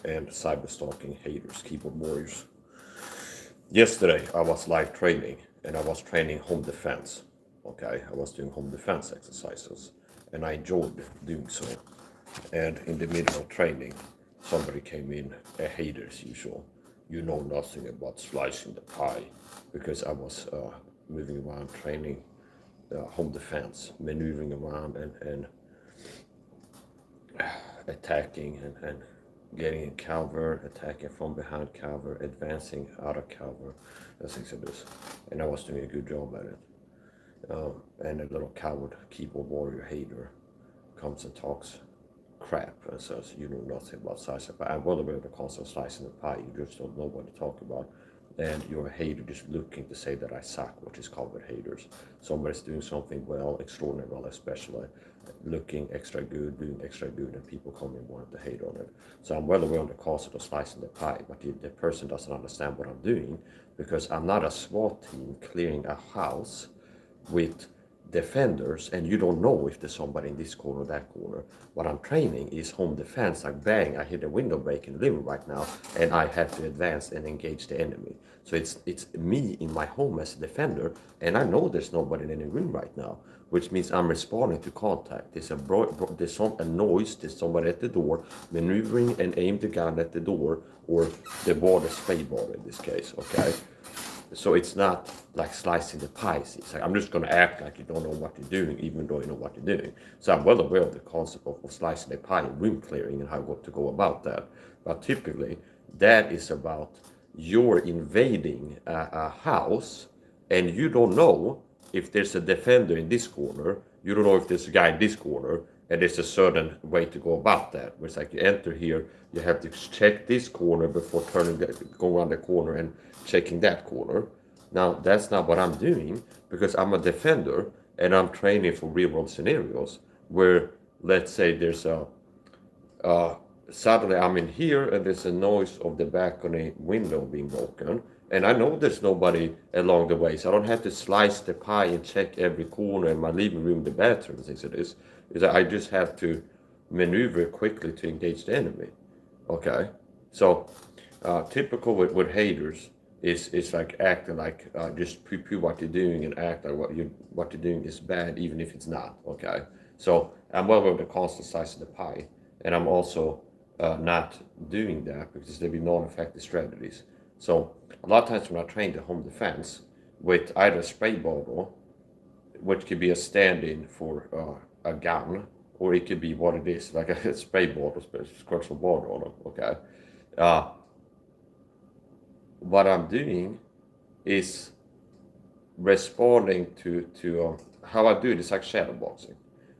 and cyberstalking haters, keyboard warriors. Yesterday, I was live training and I was training home defense. Okay, I was doing home defense exercises and I enjoyed doing so. And in the middle of training, somebody came in, a hater as usual. You know nothing about slicing the pie, because I was moving around training home defense, maneuvering around and attacking and getting in cover, attacking from behind cover, advancing out of cover, and things like this. And I was doing a good job at it. And a little coward keyboard warrior hater comes and talks crap and says, you know nothing about slicing the pie. I'm well aware of the concept of slicing the pie, you just don't know what to talk about. And you're a hater just looking to say that I suck, which is called haters. Somebody's doing something well, extraordinary well, especially looking extra good, doing extra good, and people come and want to hate on it. So I'm well aware of the concept of slicing the pie, but the person doesn't understand what I'm doing, because I'm not a SWAT team clearing a house with defenders and you don't know if there's somebody in this corner or that corner. What I'm training is home defense. Like bang, I hit a window break in the living room right now and I have to advance and engage the enemy. So it's me in my home as a defender, and I know there's nobody in the room right now, which means I'm responding to contact. There's a noise, there's somebody at the door maneuvering and aim the gun at the door, or the border spray ball in this case, okay? So it's not like slicing the pies. It's like, I'm just going to act like you don't know what you're doing, even though you know what you're doing. So I'm well aware of the concept of slicing the pie and room clearing and how to go about that. But typically, that is about you're invading a house and you don't know if there's a defender in this corner, you don't know if there's a guy in this corner, and there's a certain way to go about that. Where it's like you enter here, you have to check this corner before going around the corner and checking that corner. Now, that's not what I'm doing, because I'm a defender and I'm training for real world scenarios where, let's say there's suddenly I'm in here and there's a noise of the balcony window being broken. And I know there's nobody along the way, so I don't have to slice the pie and check every corner in my living room, the bathroom, things like this. Is that I just have to maneuver quickly to engage the enemy. Okay, so typical with haters is like acting like just poo-poo what you're doing and act like what you're doing is bad, even if it's not. Okay, so I'm well aware of the constant size of the pie, and I'm also not doing that because there'll be non-effective strategies. So a lot of times when I train the home defense with either a spray bottle, which could be a stand-in for a gun, or it could be what it is, like a spray bottle, special bottle on them, okay? What I'm doing is responding to how I do it is like shadow boxing,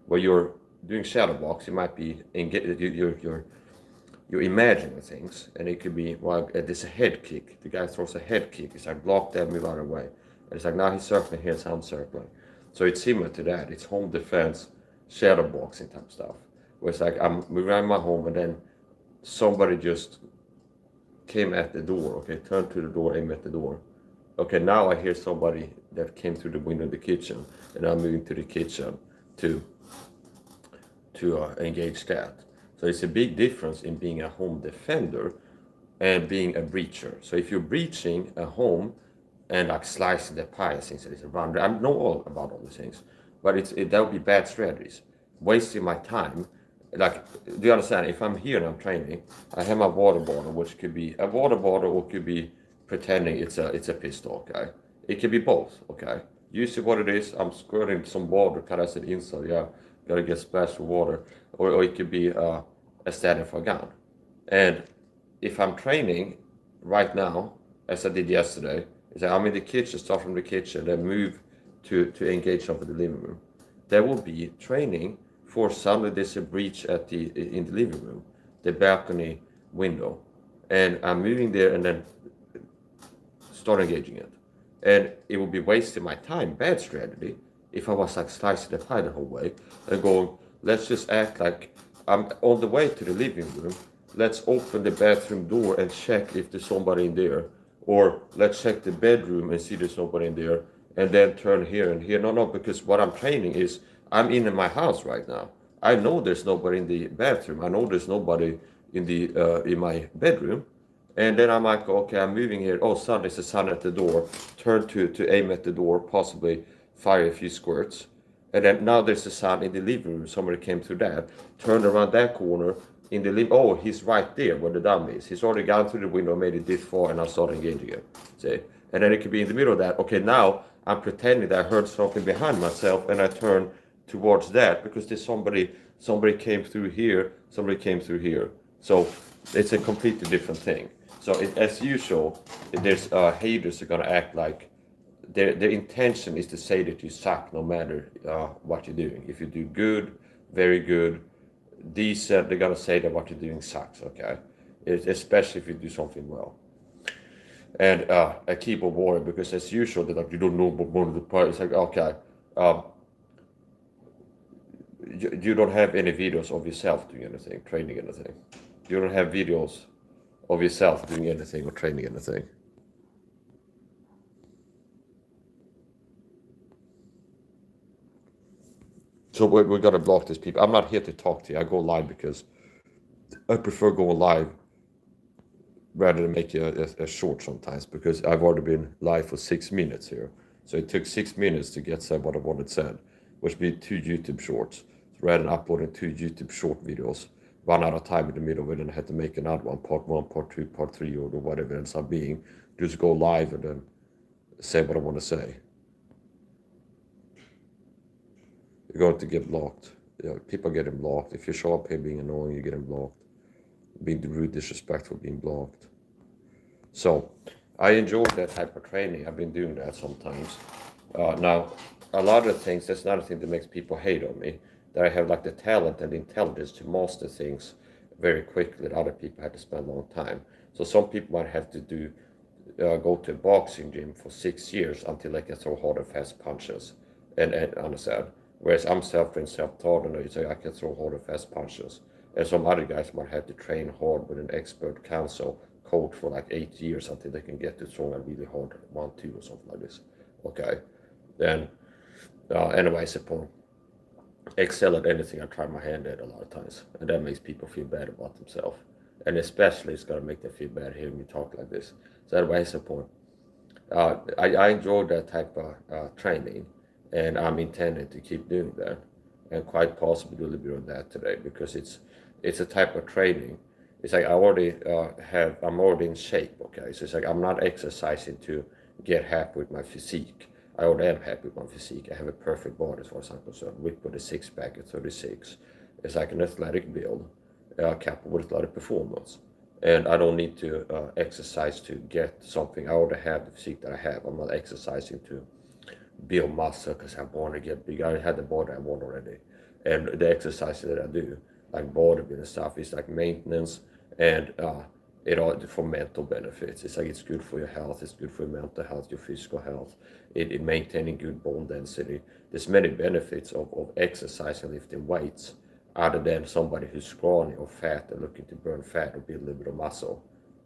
where you're doing shadow box. You might be you're imagining things, and it could be, well, there's a head kick. The guy throws a head kick. It's like block that, move out of the way. And it's like, now he's circling here, so I'm circling. So it's similar to that. It's home defense, shadow boxing type stuff. Where it's like I'm moving around my home and then somebody just came at the door, okay, turned to the door, aim at the door. Okay, now I hear somebody that came through the window of the kitchen, and I'm moving to the kitchen to engage that. So it's a big difference in being a home defender and being a breacher. So if you're breaching a home and like slicing the pie and things like this around, I know all about all these things, but that would be bad strategies, wasting my time. Like, do you understand? If I'm here and I'm training, I have my water bottle, which could be a water bottle or could be pretending it's a pistol. Okay, it could be both. Okay, usually what it is, I'm squirting some water because I said inside. Yeah, gotta get splashed with water, or it could be a stand-in for a gun. And if I'm training right now, as I did yesterday, is that I'm in the kitchen, start from the kitchen, then move to engage over the living room. There will be training for suddenly there's a breach in the living room, the balcony window, and I'm moving there and then start engaging it. And it would be wasting my time, bad strategy, if I was like slicing the pie the whole way and going, let's just act like I'm on the way to the living room. Let's open the bathroom door and check if there's somebody in there. Or let's check the bedroom and see there's nobody in there, and then turn here and here. No, because what I'm training is I'm in my house right now. I know there's nobody in the bathroom. I know there's nobody in my bedroom. And then I might go, okay, I'm moving here. Oh, suddenly there's a sun at the door. Turn to aim at the door, possibly fire a few squirts. And then now there's a sun in the living room. Somebody came through that. Turned around that corner in the living. Oh, he's right there where the dummy is. He's already gone through the window, made it this far, and I start engaging him. See? And then it could be in the middle of that. Okay, now I'm pretending that I heard something behind myself, and I turn towards that because there's somebody came through here. Somebody came through here. So it's a completely different thing. So as usual, there's haters are gonna act like their intention is to say that you suck no matter what you're doing. If you do good, very good, decent, they're gonna say that what you're doing sucks. Okay, especially if you do something well. And I keep on worrying because as usual, they're like, you don't know about one of the parts. It's like, okay, you don't have any videos of yourself doing anything, training anything. You don't have videos of yourself doing anything or training anything. So we got to block these people. I'm not here to talk to you. I go live because I prefer going live rather than make a short sometimes because I've already been live for 6 minutes here. So it took 6 minutes to get said what I wanted said, which would be 2 YouTube shorts. So rather than uploading 2 YouTube short videos, run out of time in the middle of it and I had to make another one, part 1, part 2, part 3, or whatever it ends up being. Just go live and then say what I want to say. You're going to get blocked. You know, people get them blocked. If you show up here being annoying, you get them blocked. Being rude, disrespectful, being blocked. So I enjoy that type of training. I've been doing that sometimes. Now, a lot of things, that's another thing that makes people hate on me, that I have like the talent and the intelligence to master things very quickly that other people had to spend a long time. So some people might have to go to a boxing gym for 6 years until they can throw hard and fast punches and understand. Whereas I'm self-trained, self-taught, and you say I can throw hard and fast punches. And some other guys might have to train hard with an expert counsel coach for like 8 years until they can get to throwing a really hard 1-2 or something like this. Okay. Then, anyways, upon excel at anything I try my hand at a lot of times. And that makes people feel bad about themselves. And especially it's going to make them feel bad hearing me talk like this. So anyways, upon I enjoy that type of training. And I'm intending to keep doing that, and quite possibly do a little bit of that today because it's a type of training. It's like I'm already in shape. Okay, so it's like I'm not exercising to get happy with my physique. I already am happy with my physique. I have a perfect body as far as I'm concerned. With a 6-pack at 36, it's like an athletic build, capable with athletic performance. And I don't need to exercise to get something. I already have the physique that I have. I'm not exercising to build muscle because I want to get big. I had the body I want already. And the exercises that I do, like bodybuilding stuff, is like maintenance and it all for mental benefits. It's like it's good for your health, it's good for your mental health, your physical health. It maintaining good bone density. There's many benefits of exercising, lifting weights, other than somebody who's scrawny or fat and looking to burn fat or build a little bit of muscle,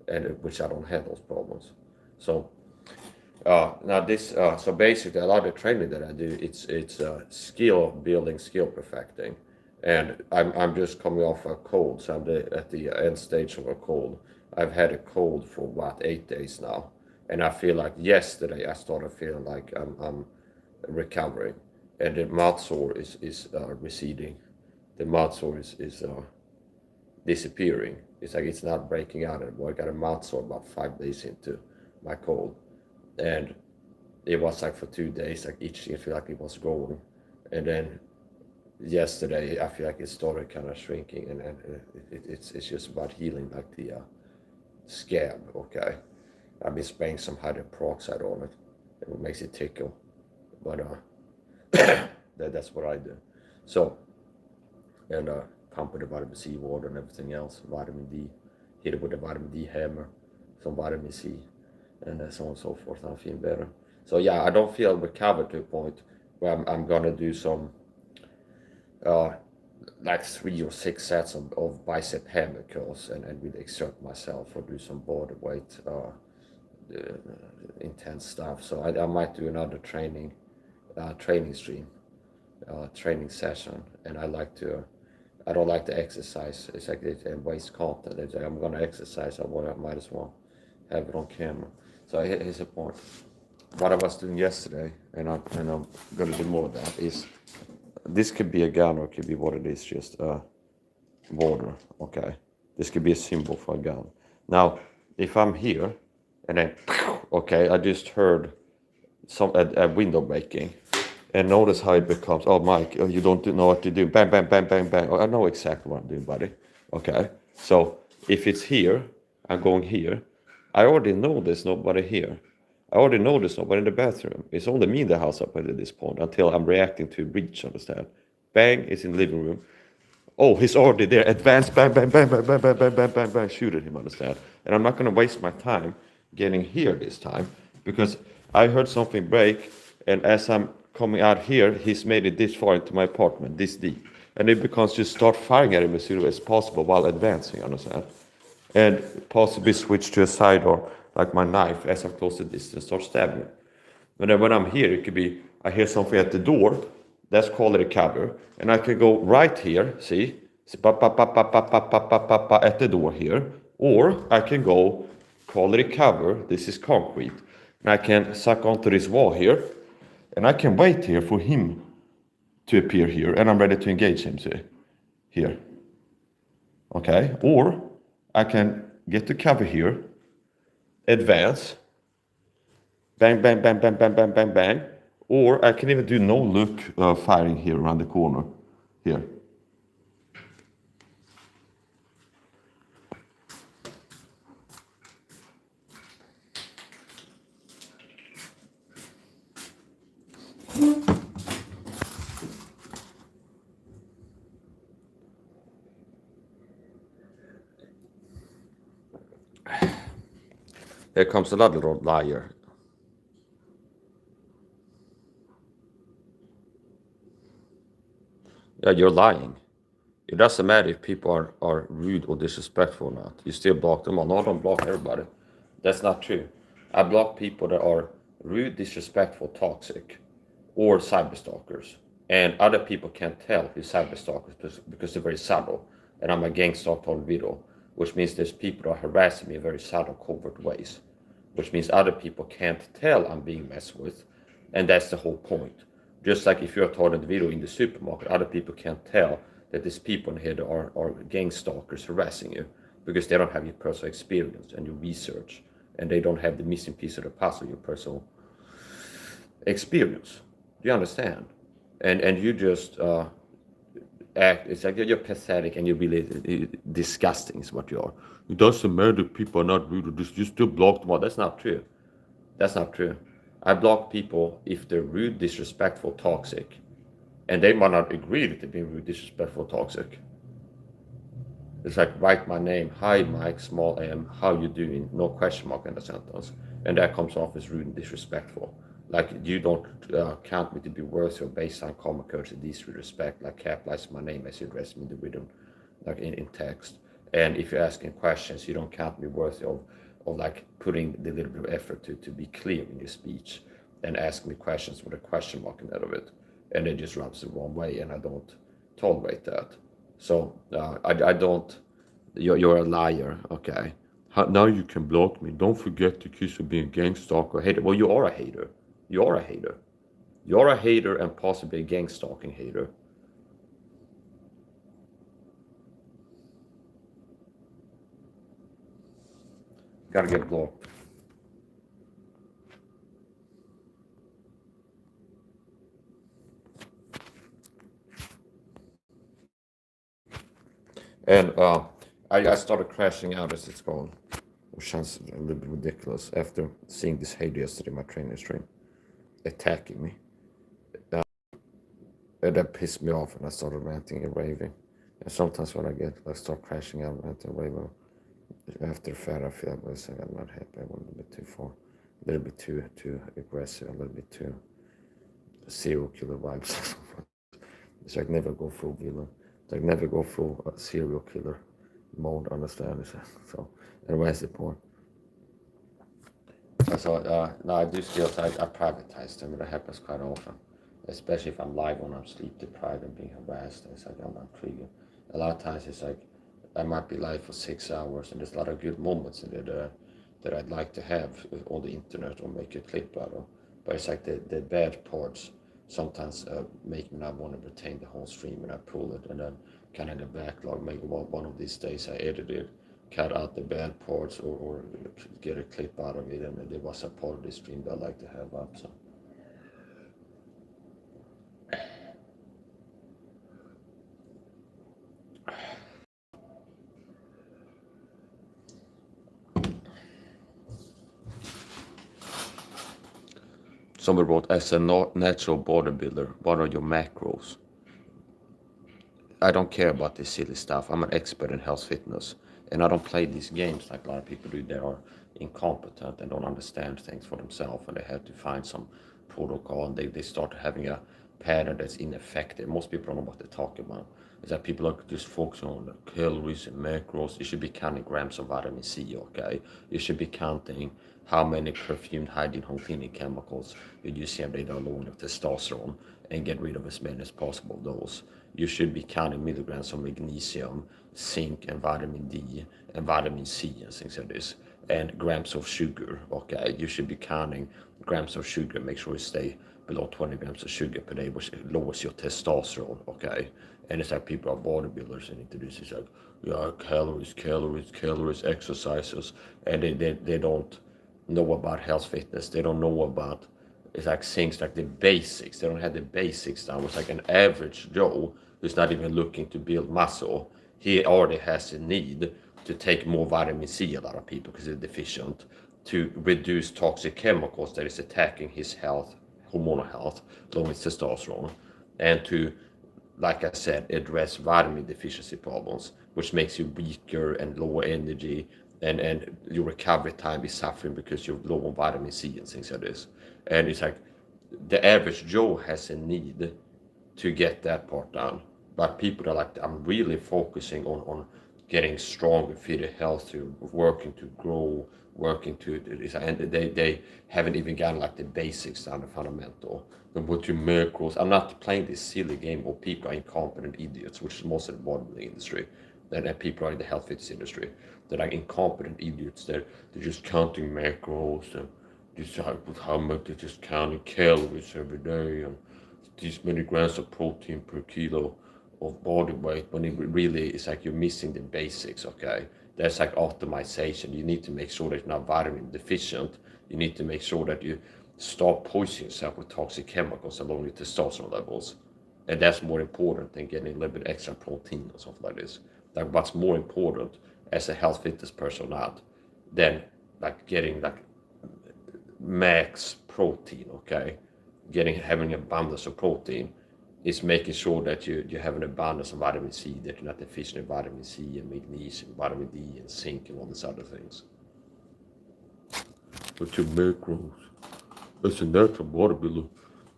and which I don't have those problems. So now this, so basically a lot of training that I do, it's skill building, skill perfecting, and I'm just coming off a cold, so I'm at the end stage of a cold. I've had a cold for what 8 days now, and I feel like yesterday I started feeling like I'm recovering, and the mouth sore is receding, the mouth sore is disappearing. It's like it's not breaking out anymore. I got a mouth sore about 5 days into my cold. And it was like for 2 days, like each thing I feel like it was growing. And then yesterday, I feel like it started kind of shrinking, and it's just about healing like the scab, okay? I've been spraying some hydrogen peroxide on it, and it makes it tickle. But that's what I do. So, and pump with the vitamin C water and everything else, vitamin D, hit it with the vitamin D hammer, some vitamin C, and so on and so forth. I'm feeling better. So yeah, I don't feel recovered to a point where I'm gonna do some like 3 or 6 sets of bicep hammer curls and really exert myself or do some body weight intense stuff. So I might do another training stream, training session, and I like to I don't like to exercise. It's like it waste content. It's like I'm going to exercise. I might as well have it on camera. So here's the point. What I was doing yesterday, and I'm going to do more of that, is this could be a gun or it could be what it is, just water. Okay. This could be a symbol for a gun. Now, if I'm here, and then, okay, I just heard a window breaking. And notice how it becomes, oh, Mike, you don't know what to do. Bang, bang, bang, bang, bang. Oh, I know exactly what I'm doing, buddy. Okay. So if it's here, I'm going here. I already know there's nobody here. I already know there's nobody in the bathroom. It's only me in the house up at this point until I'm reacting to a breach, understand? Bang, it's in the living room. Oh, he's already there. Advance, bang, bang, bang, bang, bang, bang, bang, bang, bang, bang, shoot at him, understand? And I'm not going to waste my time getting here this time because I heard something break, and as I'm coming out here, he's made it this far into my apartment, this deep. And it becomes just start firing at him as soon as possible while advancing, understand? And possibly switch to a side or like my knife as I'm close to distance, start stabbing him. And then when I'm here, it could be I hear something at the door. That's called a cover. And I can go right here, see? At the door here. Or I can go call it a cover. This is concrete. And I can suck onto this wall here. And I can wait here for him to appear here. And I'm ready to engage him, see? Here. Okay? Or I can get the cover here. Advance. Bang, bang, bang, bang, bang, bang, bang, bang. Or I can even do no look firing here around the corner. Here. Here comes another little liar. Yeah, you're lying. It doesn't matter if people are rude or disrespectful or not. You still block them all. No, I don't block everybody. That's not true. I block people that are rude, disrespectful, toxic, or cyberstalkers. And other people can't tell who's cyberstalkers because they're very subtle. And I'm a gang stalker on video, which means there's people that are harassing me in very subtle, covert ways, which means other people can't tell I'm being messed with. And that's the whole point. Just like if you're taught in the video in the supermarket, other people can't tell that there's people in here that are gang stalkers harassing you because they don't have your personal experience and your research, and they don't have the missing piece of the puzzle, your personal experience. Do you understand? And you just act, it's like you're pathetic and you're really disgusting is what you are. It doesn't matter if people are not rude, you still block them out. That's not true. That's not true. I block people if they're rude, disrespectful, toxic. And they might not agree that they're being rude, disrespectful, toxic. It's like, write my name. Hi, Mike, small m. How you doing? No question mark in the sentence. And that comes off as rude and disrespectful. Like, you don't count me to be worthy of baseline common courtesy, disrespect, like capitalize my name as you address me in the rhythm, like in text. And if you're asking questions, you don't count me worthy of like putting the little bit of effort to be clear in your speech and ask me questions with a question mark in the end of it. And it just rubs the wrong way, and I don't tolerate that. So I don't, you're a liar, okay? Now you can block me. Don't forget to accuse of being a gang stalker or hater. Well, you are a hater. You are a hater. You're a hater and possibly a gang stalking hater. Gotta get blocked. And I started crashing out as it's going, which sounds a little bit ridiculous after seeing this hate yesterday in my training stream, attacking me. And that pissed me off, and I started ranting and raving. And sometimes when I start crashing out, ranting and raving, after that I feel like I'm not happy. I went a little bit too far, a little bit too aggressive, a little bit too serial killer vibes. It's like never go full villain. It's like never go full serial killer mode. Understand? So, anyway, that's the point. So no, I do skills. I privatize them. That happens quite often, especially if I'm live when I'm sleep deprived and being harassed. It's like I'm triggered. A lot of times it's like I might be live for 6 hours, and there's a lot of good moments in it that I'd like to have on the internet or make a clip out of. But it's like the bad parts sometimes make me not want to retain the whole stream, and I pull it, and then kind of in the backlog, maybe one of these days I edit it, cut out the bad parts, or get a clip out of it, and there was a part of the stream that I like to have up. So. Somebody wrote, as a natural bodybuilder, what are your macros? I don't care about this silly stuff. I'm an expert in health fitness, and I don't play these games like a lot of people do. They are incompetent and don't understand things for themselves, and they have to find some protocol, and they start having a pattern that's ineffective. Most people don't know what they're talking about. Is that people are just focusing on the calories and macros. You should be counting grams of vitamin C, okay? You should be counting how many perfumed hygiene home cleaning chemicals you use every day alone of testosterone, and get rid of as many as possible of those. You should be counting milligrams of magnesium, zinc, and vitamin D, and vitamin C, and things like this, and grams of sugar, okay? You should be counting grams of sugar, make sure you stay below 20 grams of sugar per day, which lowers your testosterone, okay? And it's like people are bodybuilders, and introduce this like, yeah, calories, exercises, and they don't know about health fitness. They don't know about, it's like things like the basics. They don't have the basics down. It's like an average Joe who's not even looking to build muscle. He already has a need to take more vitamin C, a lot of people, because they're deficient, to reduce toxic chemicals that is attacking his health, hormonal health, lowering testosterone, and to, like I said, address vitamin deficiency problems, which makes you weaker and lower energy, and your recovery time is suffering because you're low on vitamin C and things like this. And it's like the average Joe has a need to get that part done. But people are like, I'm really focusing on getting stronger, fitter, healthier, working to grow, working to, and they haven't even gotten like the basics down, the fundamental. Then what your macros. I'm not playing this silly game where people are incompetent idiots, which is most of the bodybuilding industry, and people are in the health fitness industry. They're like incompetent idiots. They're just counting macros and just how much they're just counting calories every day and these many grams of protein per kilo of body weight, when it really is like you're missing the basics, okay? That's like optimization. You need to make sure that you're not vitamin deficient. You need to make sure that you stop poisoning yourself with toxic chemicals and lowering your testosterone levels. And that's more important than getting a little bit extra protein or something like this. Like what's more important as a health fitness person not than like getting like max protein, okay? Having abundance of protein is making sure that you have an abundance of vitamin C, that you're not deficient in vitamin C and magnesium, vitamin D and zinc and all these other things. What's your macros? As a natural bodybuilder,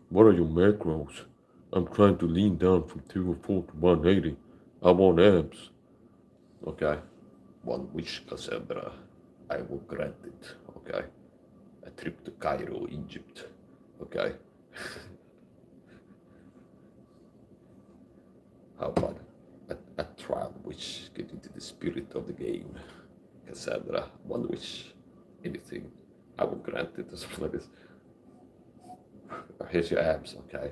what are your macros? I'm trying to lean down from 204 to 180. I want abs. Okay. One wish, Cassandra. I will grant it. Okay. A trip to Cairo, Egypt. Okay. How about a trial wish? Get into the spirit of the game. Cassandra, one wish. Anything. I will grant it or something like this. Here's your abs, okay.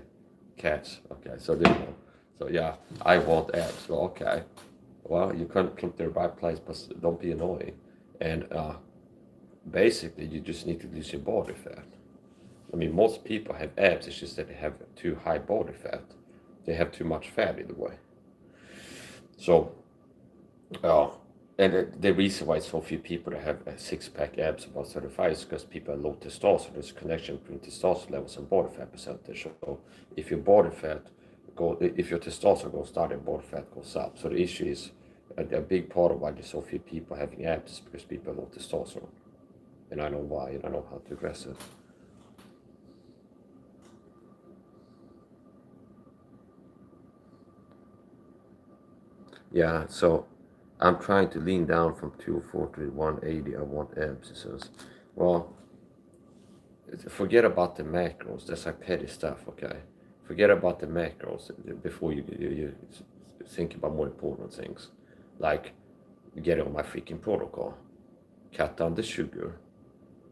Cats, okay. So there you go. So yeah, I want abs. Well, okay. Well, you can't click the right place, but don't be annoying. And basically, you just need to lose your body fat. I mean, most people have abs. It's just that they have too high body fat. They have too much fat either way. So, and the reason why so few people that have a six-pack abs above 35 is because people have low testosterone. There's a connection between testosterone levels and body fat percentage. So if your testosterone goes down, your body fat goes up. So the issue is a big part of why there's so few people having abs is because people have low testosterone. And I know why, and I know how to address it. Yeah, so I'm trying to lean down from 204 to 180. I want abs, he says. Well, forget about the macros. That's like petty stuff, okay? Forget about the macros before you think about more important things, like getting on my freaking protocol, cut down the sugar,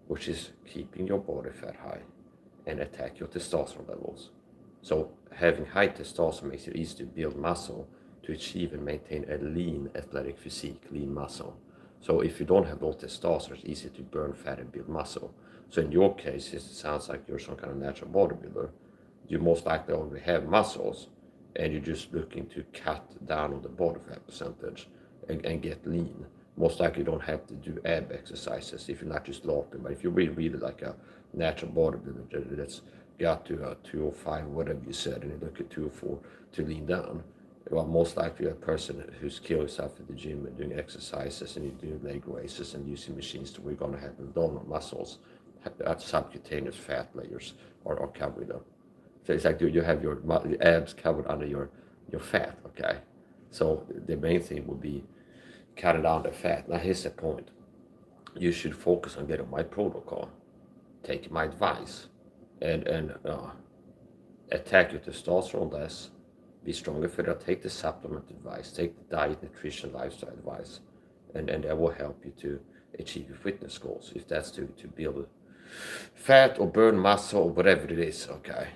which is keeping your body fat high, and attack your testosterone levels. So having high testosterone makes it easy to build muscle, to achieve and maintain a lean athletic physique, lean muscle. So if you don't have low testosterone, it's easy to burn fat and build muscle. So in your case, it sounds like you're some kind of natural bodybuilder. You most likely already have muscles, and you're just looking to cut down on the body fat percentage and get lean. Most likely you don't have to do ab exercises if you're not just locked. But if you're really like a natural bodybuilder that's got to 205, whatever you said, and you look at 204 to lean down, well, most likely a person who's killing himself at the gym and doing exercises and you're doing leg raises and using machines to we're going to have abdominal muscles, subcutaneous fat layers are covering them. So it's like you have your abs covered under your fat, okay? So the main thing would be cutting down the fat. Now here's the point. You should focus on getting my protocol, take my advice, and attack your testosterone less, be stronger for that, take the supplement advice, take the diet, nutrition, lifestyle advice, and that will help you to achieve your fitness goals, if that's to build fat or burn muscle or whatever it is, okay?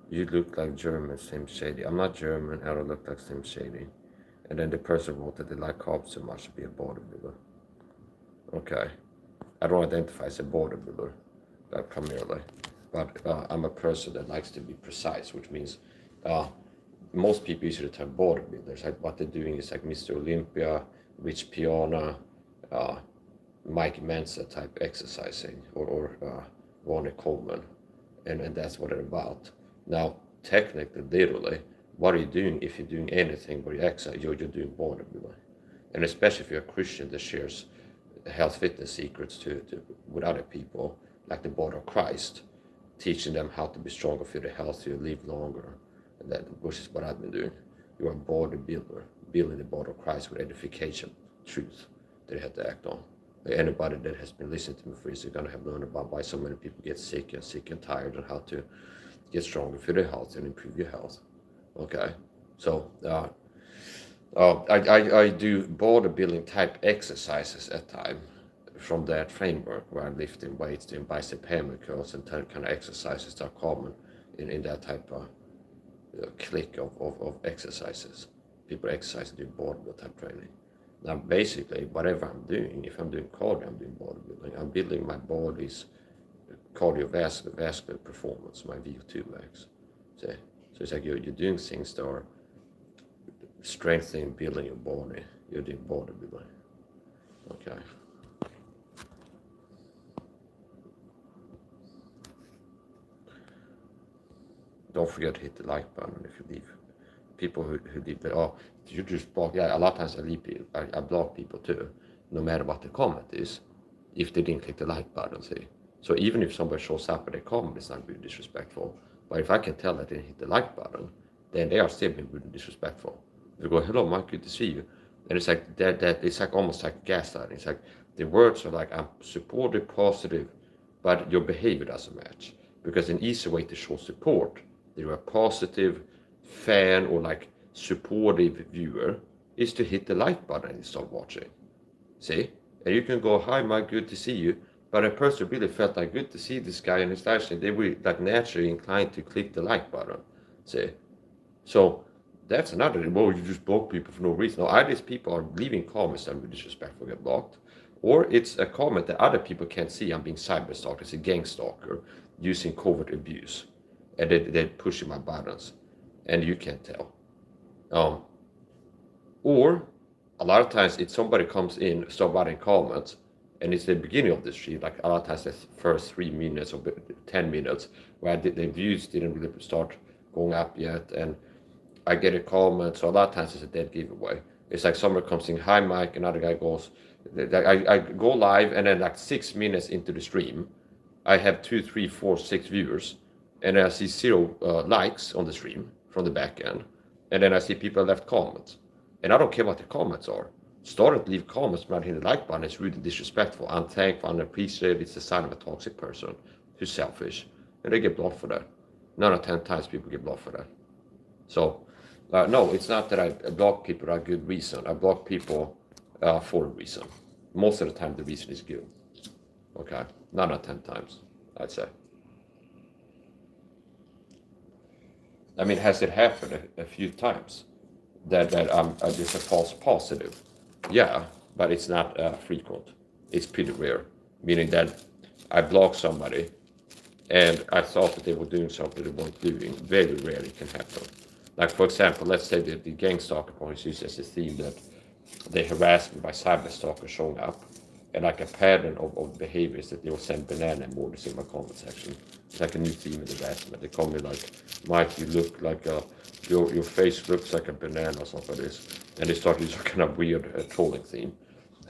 You look like German, Slim Shady. I'm not German, I don't look like Slim Shady. And then the person wrote that they like carbs so much to be a bodybuilder. Okay. I don't identify as a bodybuilder, primarily. But I'm a person that likes to be precise, which means most people use the term bodybuilders. Like what they're doing is like Mr. Olympia, Rich Piana, Mike Mensa type exercising, or Ronnie Coleman. And that's what it's about. Now, technically, literally, what are you doing if you're doing anything where you exercise? You're doing bodybuilding. And especially if you're a Christian that shares health fitness secrets with other people, like the body of Christ, teaching them how to be stronger, feel healthier, live longer, and that, which is what I've been doing. You're a bodybuilder, building the body of Christ with edification, truth that you have to act on. Anybody that has been listening to me for years is going to have learned about why so many people get sick and tired, and how to get stronger, feel their health, and improve your health. Okay, so I do bodybuilding type exercises at time from that framework, where I'm lifting weights, doing bicep hammer curls, and kind of exercises that are common in that type of clique of exercises. People exercise and do bodybuilding type training. Now, basically, whatever I'm doing, if I'm doing cardio, I'm doing bodybuilding. I'm building my body's cardiovascular performance, my VO2 max. So it's like you're doing things that are strengthening, building your body. You're doing bodybuilding. Okay. Don't forget to hit the like button if you leave. People who leave that, oh, you just block. Yeah, a lot of times I block people too, no matter what the comment is, if they didn't click the like button, see. So even if somebody shows up and they comment, it's not really disrespectful. But if I can tell that they didn't hit the like button, then they are still being really disrespectful. They go, hello, Mike, good to see you. And it's like that it's like almost like gaslighting. It's like the words are like, I'm supportive, positive, but your behavior doesn't match. Because an easy way to show support, that you're a positive fan or like supportive viewer, is to hit the like button and start watching. See? And you can go, hi Mike, good to see you. But a person really felt like, good to see this guy and his lifestyle. They were like naturally inclined to click the like button. See? So that's another, well, you just block people for no reason. No, either these people are leaving comments that are disrespectful, get blocked, or it's a comment that other people can't see. I'm being cyberstalked. It's a gang stalker using covert abuse. And they're pushing my buttons. And you can't tell. Or a lot of times if somebody comes in, start writing comments, and it's the beginning of the stream, like a lot of times the first 3 minutes or 10 minutes, where the views didn't really start going up yet, and I get a comment, so a lot of times it's a dead giveaway. It's like somebody comes in, hi Mike, another guy goes, I go live, and then like 6 minutes into the stream, I have 2, 3, 4, 6 viewers, and I see 0 likes on the stream from the back end, and then I see people left comments, and I don't care what the comments are. Start to leave comments about hitting the like button. It's really disrespectful, unthankful, unappreciated. It's the sign of a toxic person who's selfish. and they get blocked for that. 9 out of 10 times people get blocked for that. So, no, it's not that I block people for a good reason. I block people for a reason. Most of the time, the reason is good. Okay, 9 out of 10 times, I'd say. I mean, has it happened a few times that I'm just a false positive? Yeah, but it's not frequent. It's pretty rare, meaning that I block somebody and I thought that they were doing something they weren't doing. Very rarely can happen. Like, for example, let's say that the gang stalker points used as a theme that they harass me by cyberstalkers showing up, and like a pattern of behaviors that they will send banana emojis in my comment section. It's like a new theme in the harassment. They call me like, Mike, you look like your face looks like a banana or something like this. And they start using kind of weird trolling theme.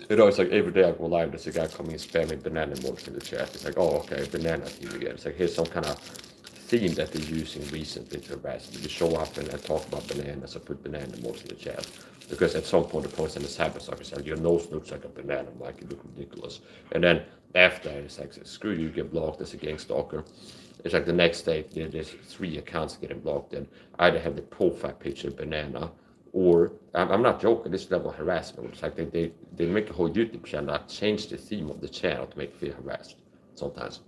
You know, it's like every day I go live, there's a guy coming and spamming banana emojis in the chat. It's like, oh, okay, banana theme again. It's like, here's some kind of theme that they're using recently to harass me. They show up and talk about bananas or put banana emojis in the chat. Because at some point the person in the cyberstalker said, your nose looks like a banana, Mike, you look ridiculous. And then after it's like, screw you, get blocked as a gang stalker. It's like the next day there's 3 accounts getting blocked, and either have the profile picture banana, or I'm not joking, this level of harassment. It's like they make a whole YouTube channel, change the theme of the channel to make you feel harassed sometimes.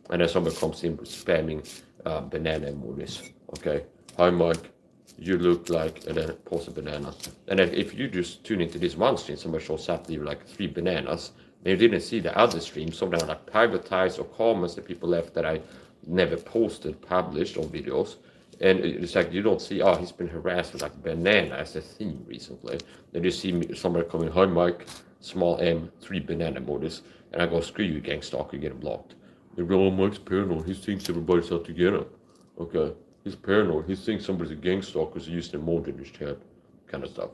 And then somebody comes in spamming banana emojis. Okay, hi Mike, you look like, and then post a banana. And then if you just tune into this one stream, somebody shows up, leave like 3 bananas, and you didn't see the other streams, some of them are like privatized or comments that people left that I never posted, published on videos. And it's like you don't see, oh, he's been harassed with like banana as a theme recently. Then you see somebody coming, hi Mike, small m, 3 banana emojis, and I go, screw you, gang stalker, you get blocked. They go, oh, Mike's paranoid, he thinks everybody's out to get him. Okay, he's paranoid, he thinks somebody's a gang stalker because he used an emoji in his chat, kind of stuff.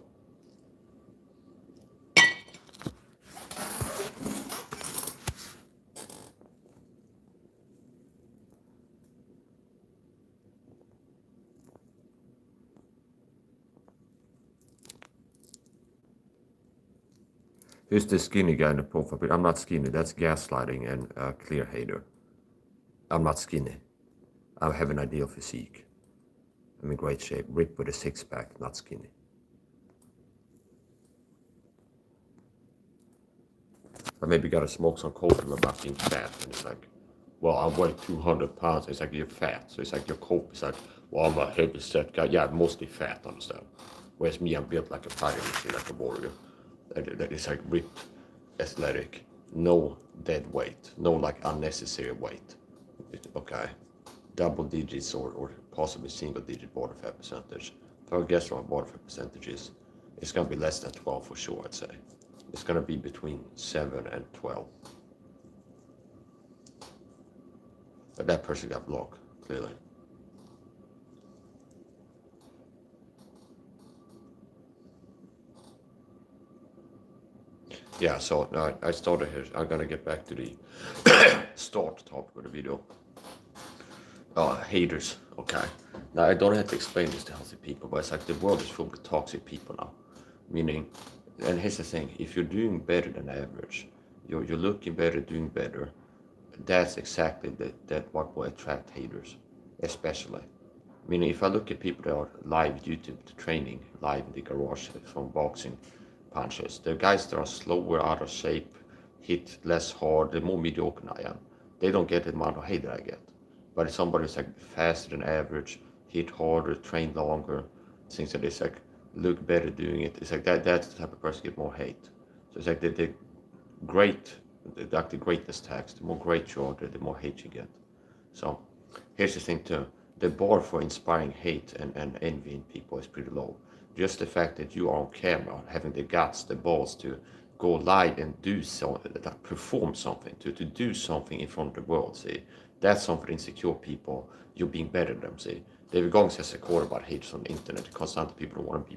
Who's the skinny guy in the profile pic? I'm not skinny. That's gaslighting and clear hater. I'm not skinny. I have an ideal physique. I'm in great shape, ripped with a 6-pack, not skinny. I maybe gotta smoke some coke about being fat, and it's like, well, I weigh 200 pounds. It's like you're fat, so it's like your coke is like, well, I'm a heavy set guy. Yeah, mostly fat, understand? Whereas me, I'm built like a fighting machine, like a warrior. That is like ripped, athletic, no dead weight, no like unnecessary weight. Okay, double digits or possibly single digit body fat percentage. If I guess what body fat percentage is, it's gonna be less than 12 for sure, I'd say. It's gonna be between 7 and 12. But that person got blocked, clearly. Yeah, so I started here. I'm gonna get back to the start topic of the video. Haters, okay. Now I don't have to explain this to healthy people, but it's like the world is full with toxic people now. Meaning, and here's the thing: if you're doing better than average, you're looking better, doing better. That's exactly what will attract haters, especially. Meaning, if I look at people that are live YouTube training, live in the garage from boxing punches, the guys that are slower, out of shape, hit less hard, they're more mediocre than I am. They don't get the amount of hate that I get. But if somebody's like faster than average, hit harder, train longer, things that is like look better doing it, it's like that's the type of person get more hate. So it's like the great, like the greatness tax, the more great you are, the more hate you get. So here's the thing too. The bar for inspiring hate and envying people is pretty low. Just the fact that you are on camera, having the guts, the balls to go live and do so, perform something, to do something in front of the world, see, that's something insecure people, you're being better than them, see. David Goggins has a quote about haters on the internet, constantly people don't want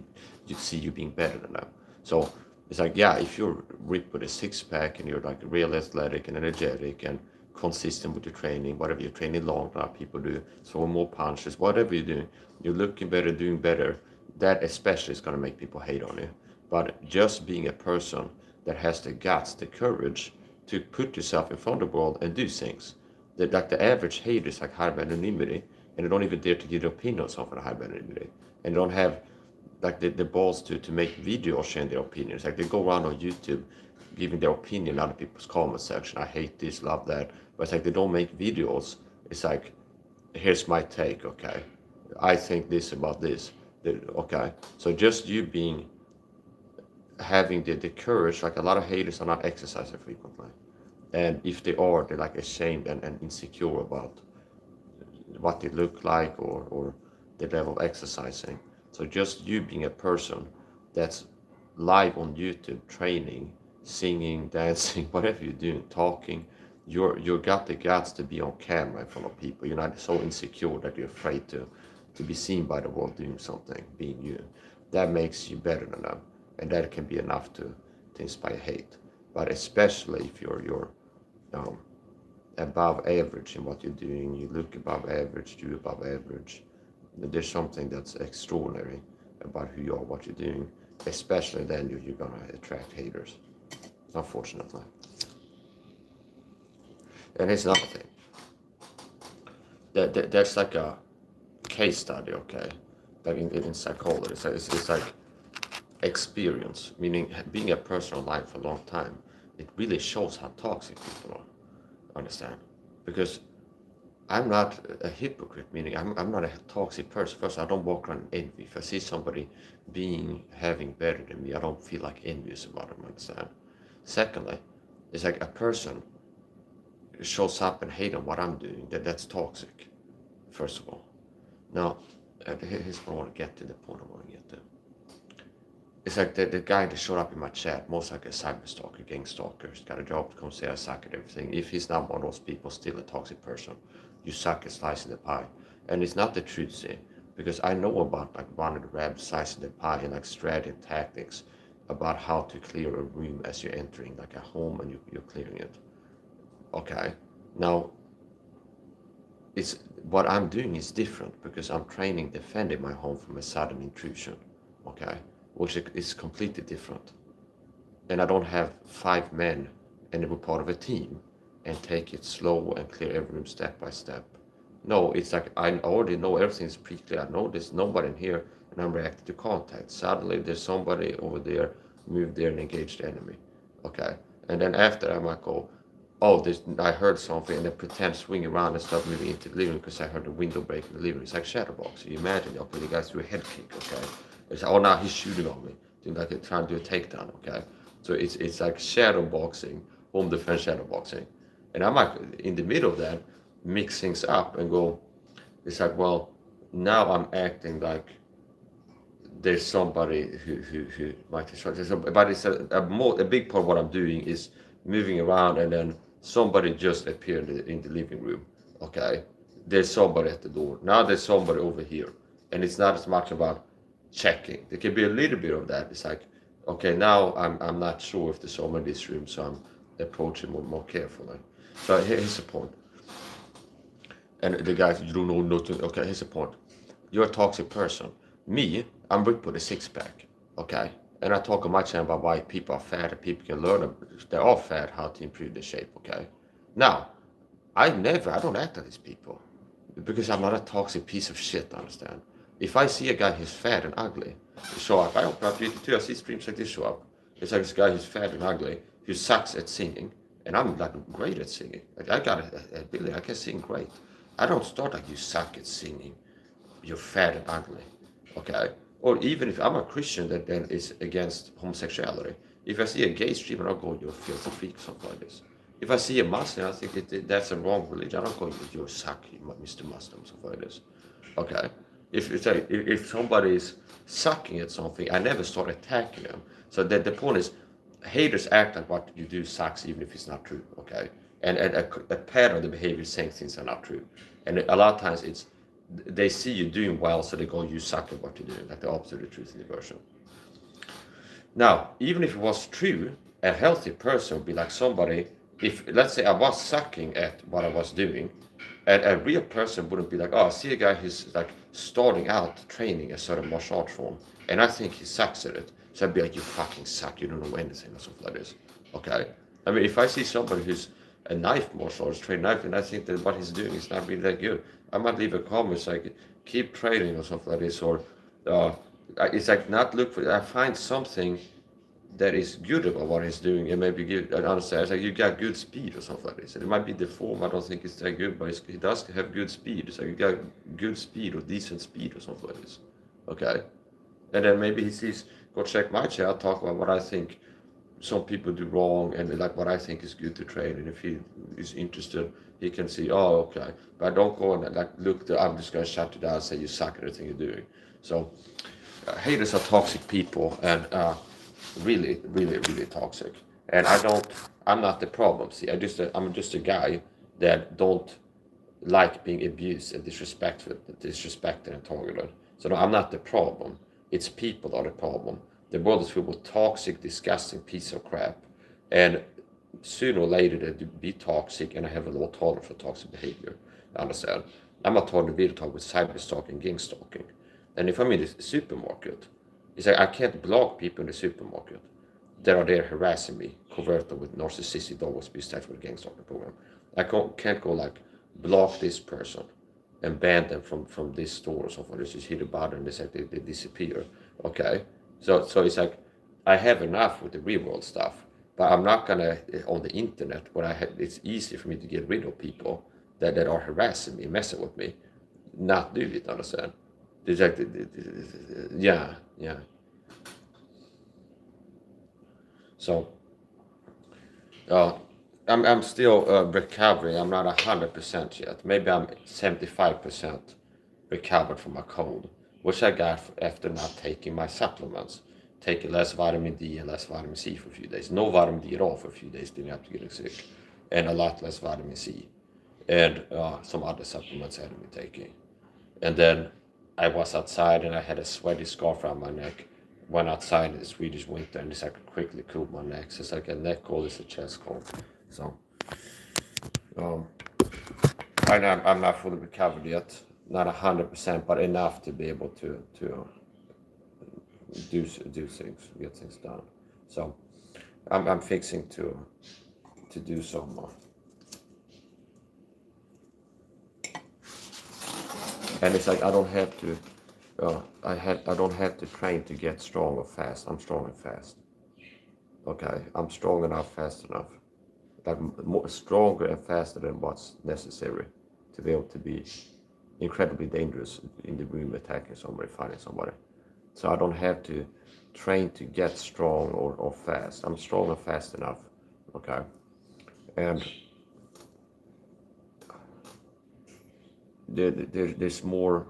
to see you being better than them. So it's like, yeah, if you're ripped with a 6-pack and you're like real athletic and energetic and consistent with your training, whatever you're training long enough, people do, throw more punches, whatever you're doing, you're looking better, doing better, that especially is going to make people hate on you. But just being a person that has the guts, the courage to put yourself in front of the world and do things, the average hater is like high anonymity, and they don't even dare to give their opinion on something high anonymity, and they don't have like the balls to make videos sharing their opinions. Like they go around on YouTube giving their opinion in other people's comment section. I hate this, love that, but it's like they don't make videos. It's like, here's my take, okay? I think this about this, okay? So just you having the courage, like a lot of haters are not exercising frequently. And if they are, they're like ashamed and insecure about what they look like or the level of exercising. So just you being a person that's live on YouTube training, singing, dancing, whatever you're doing, talking, you got the guts to be on camera in front of people. You're not so insecure that you're afraid to be seen by the world doing something, being you. That makes you better than them, and that can be enough to inspire hate. But especially if you're above average in what you're doing, you look above average, do above average, there's something that's extraordinary about who you are, what you're doing. Especially then you're gonna attract haters, unfortunately. And here's another thing. That's like a case study, okay? Like in psychology, it's like experience, meaning being a person online for a long time. It really shows how toxic people are. Understand? Because I'm not a hypocrite, meaning I'm not a toxic person. First, I don't walk around envy. If I see somebody having better than me, I don't feel like envious about them, understand? Secondly, it's like a person shows up and hate on what I'm doing, that's toxic, first of all. Now, here's what I want to get to, the point I want to get to. It's like the guy that showed up in my chat, most like a cyberstalker, gang stalker, he's got a job to come say I suck at everything. If he's not one of those people, still a toxic person. You suck at slicing the pie. And it's not the truth, see, because I know about like one of the rabbits slicing the pie and like strategy and tactics about how to clear a room as you're entering like a home and you're clearing it. Okay, now it's what I'm doing is different because I'm training defending my home from a sudden intrusion, okay, which is completely different. And I don't have 5 men and we're part of a team and take it slow and clear every room step by step. No, it's like I already know everything's pretty clear. I know there's nobody in here and I'm reacting to contact. Suddenly there's somebody over there, move there and engage the enemy, okay? And then after I might go, oh, I heard something, and then pretend swing around and start moving into the living room because I heard the window break in the living room. It's like shadowbox. You imagine, okay, the guy's doing a head kick, okay? It's like, oh, now he's shooting on me. Like trying to do a takedown, okay? So it's like shadowboxing, home defense shadowboxing. And I might, in the middle of that, mix things up and go, it's like, well, now I'm acting like there's somebody who might destroy. But it's a big part of what I'm doing is moving around and then somebody just appeared in the living room, okay? There's somebody at the door. Now there's somebody over here. And it's not as much about checking. There can be a little bit of that. It's like, okay, now I'm not sure if there's someone in this room, so I'm approaching more carefully. So here's the point. And the guys, you don't know nothing. Okay, here's the point. You're a toxic person. Me, I'm ripped with a 6-pack, okay? And I talk on my channel about why people are fat and people can learn, they're all fat, how to improve their shape, okay? Now, I don't act like these people because I'm not a toxic piece of shit, understand? If I see a guy who's fat and ugly, show up, I open up YouTube too, I see streams like this show up. It's like this guy who's fat and ugly, who sucks at singing, and I'm like great at singing. Like I got a ability, I can sing great. I don't start like you suck at singing, you're fat and ugly, okay? Or even if I'm a Christian that then is against homosexuality. If I see a gay streamer, I'll go, you're a filthy freak, something like this. If I see a Muslim, I think that's a wrong religion. I don't go, you're suck, Mr. Muslim, something like this. Okay? If somebody is sucking at something, I never start attacking them. So that the point is, haters act like what you do sucks even if it's not true, okay? And a pattern of the behavior is saying things are not true. And a lot of times they see you doing well, so they go, you suck at what you're doing, like the opposite of the truth in the version. Now, even if it was true, a healthy person would be like somebody, if, let's say I was sucking at what I was doing, and a real person wouldn't be like, oh, I see a guy who's like starting out training a certain martial art form, and I think he sucks at it. So I'd be like, you fucking suck, you don't know anything, or something like this, okay? I mean, if I see somebody who's a knife martial arts, trade knife, and I think that what he's doing is not really that good. I might leave a comment like keep trading or something like this, or it's like not look for. I find something that is good about what he's doing, and maybe give an understand. It's like you got good speed or something like this. And it might be the form. I don't think it's that good, but he does have good speed. It's like you got good speed or decent speed or something like this. Okay, and then maybe he sees go check my chat, talk about what I think some people do wrong and like what I think is good to trade. And if he is interested, he can see, oh, okay. But don't go and like look. I'm just gonna shut you down and say you suck at everything you're doing. So haters are toxic people and really, really, really toxic. And I'm not the problem. See, I'm just a guy that don't like being abused and disrespected and targeted. So no, I'm not the problem. It's people that are the problem. The world is filled with toxic, disgusting piece of crap. And sooner or later they do be toxic, and I have a low tolerance for toxic behavior. I understand. I'm not talking video talk with cyberstalking, gang stalking. And if I'm in the supermarket, it's like I can't block people in the supermarket that are there harassing me, covertly with narcissistic double speech attached with gang stalking program. I can't go like block this person and ban them from this store or something. Just hit a button and they disappear. Okay, so it's like I have enough with the real world stuff, but I'm not gonna on the internet where it's easy for me to get rid of people that are harassing me, messing with me, not do it. Understand? It's like yeah. So I'm still recovering. I'm not 100% yet. Maybe I'm 75% recovered from my cold, which I got after not taking my supplements. Taking less vitamin D and less vitamin C for a few days. No vitamin D at all for a few days, didn't have to get sick. And a lot less vitamin C. And some other supplements I had been taking. And then I was outside and I had a sweaty scarf around my neck. Went outside in the Swedish winter and just I could quickly cool my neck. So it's like a neck cold, it's a chest cold. So I'm not fully recovered yet, not 100%, but enough to be able to do things, get things done. So I'm fixing to do some more. And it's like I don't have to. I don't have to train to get strong or fast. I'm strong and fast. Okay, I'm strong enough, fast enough. Like more stronger and faster than what's necessary to be able to be incredibly dangerous in the room, attacking somebody, fighting somebody. So I don't have to train to get strong or fast. I'm strong and fast enough. Okay, and there's more.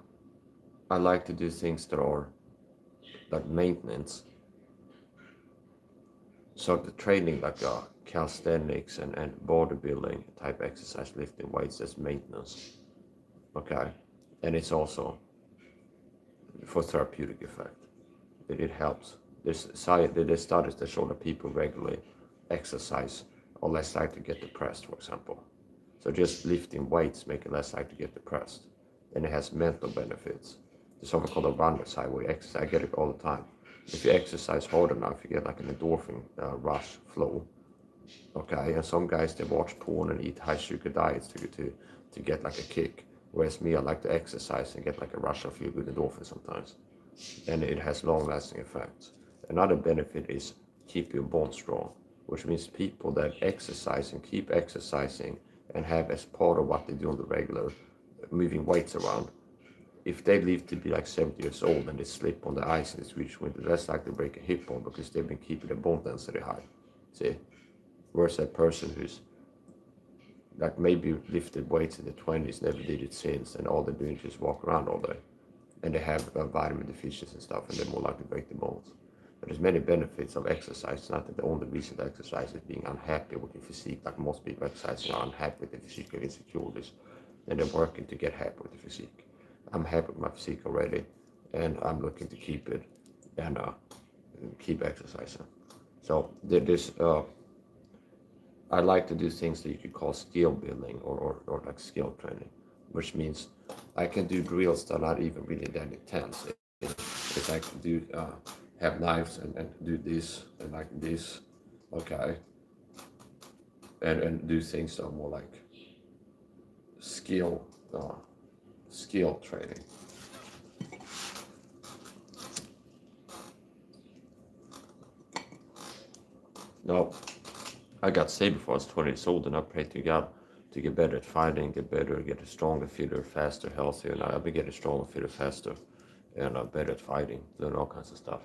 I like to do things that are like maintenance. So the training like calisthenics and bodybuilding type exercise, lifting weights, that's maintenance. Okay, and it's also for therapeutic effect. It helps. There's studies that show that people regularly exercise are less likely to get depressed, for example. So just lifting weights make it less likely to get depressed. And it has mental benefits. There's something called a runner's high where you exercise. I get it all the time. If you exercise hard enough, you get like an endorphin rush flow. Okay, and some guys they watch porn and eat high sugar diets to get like a kick. Whereas me, I like to exercise and get like a rush of feel good endorphin sometimes. And it has long lasting effects. Another benefit is keep your bone strong, which means people that exercise and keep exercising and have as part of what they do on the regular, moving weights around. If they live to be like 70 years old and they slip on the ice in the Swedish winter, less likely to break a hip bone because they've been keeping their bone density high. See? Whereas that person who's like maybe lifted weights in the 20s, never did it since, and all they're doing is just walk around all day. And they have vitamin deficiencies and stuff, and they're more likely to break the bones. But there's many benefits of exercise. It's not that the only reason to exercise is being unhappy with your physique. Like most people exercising are unhappy with their physique or insecurities, and they're working to get happy with the physique. I'm happy with my physique already, and I'm looking to keep it and keep exercising. So there's I like to do things that you could call skill building or like skill training, which means I can do drills that are not even really that intense. If I can do have knives and do this and like this, okay, and do things that are more like skill training. Now, I got saved before I was 20 years old, and I prayed to God to get better at fighting, get better, get stronger, fitter, faster, healthier. And I've been getting stronger, fitter, faster, and I'm better at fighting, learn all kinds of stuff.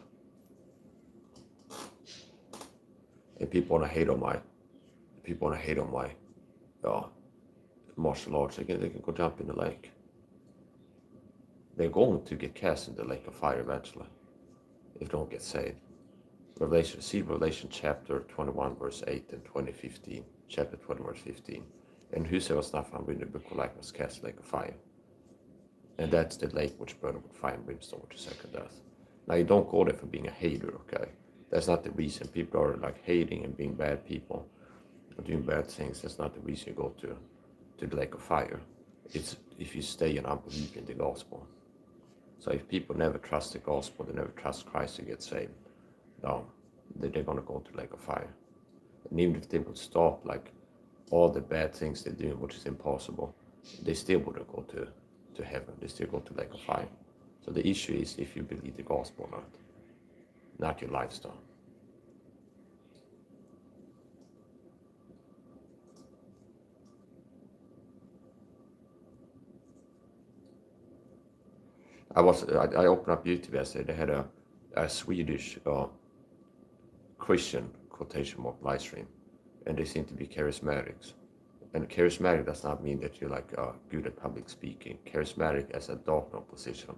And people want to hate on my martial arts. They can go jump in the lake. They're going to get cast in the lake of fire eventually if they don't get saved. Revelation chapter 21 verse 8 and 20:15. Chapter 20 verse 15. And whosoever was not found in the book of life was cast in the lake of fire. And that's the lake which burned with fire and brimstone, which is second death. Now you don't go there for being a hater, okay? That's not the reason. People are like hating and being bad people or doing bad things. That's not the reason you go to the lake of fire. It's if you stay in unbelief in the gospel. So if people never trust the gospel, they never trust Christ to get saved, no, they're going to go to the lake of fire. And even if they would stop like all the bad things they're doing, which is impossible, they still wouldn't go to heaven. They still go to the lake of fire. So the issue is if you believe the gospel or not your lifestyle. I opened up YouTube yesterday. They had a Swedish Christian quotation mark live stream, and they seem to be charismatics. And charismatic does not mean that you're like good at public speaking. Charismatic as a doctrinal position,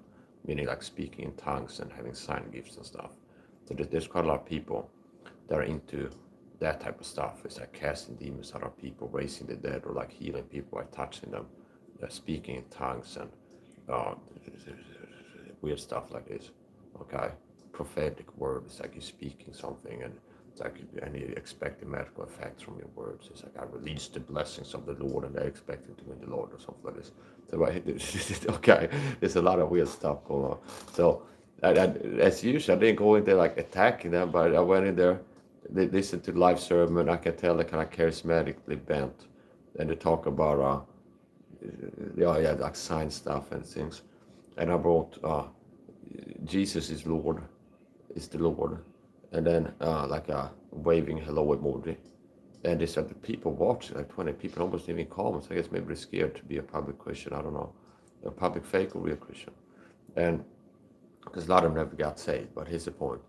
meaning like speaking in tongues and having sign gifts and stuff. So there's quite a lot of people that are into that type of stuff. It's like casting demons out of people, raising the dead, or like healing people by touching them, speaking in tongues and weird stuff like this. Okay, prophetic word. It's like you're speaking something, and it's like and you expect the medical effects from your words. It's like I release the blessings of the Lord, and I expect it to win the Lord or something like this. So okay, there's a lot of weird stuff going on. So as usual, I didn't go in there like attacking them, but I went in there. They listened to the live sermon. I can tell they're kind of charismatically bent, and they talk about like science stuff and things. And I brought Jesus is Lord, is the Lord, and then like a waving hello emoji. And they said the people watching, like 20 people, almost leaving comments. I guess maybe they're scared to be a public Christian. I don't know, a public fake or real Christian. And because a lot of them never got saved, but here's the point.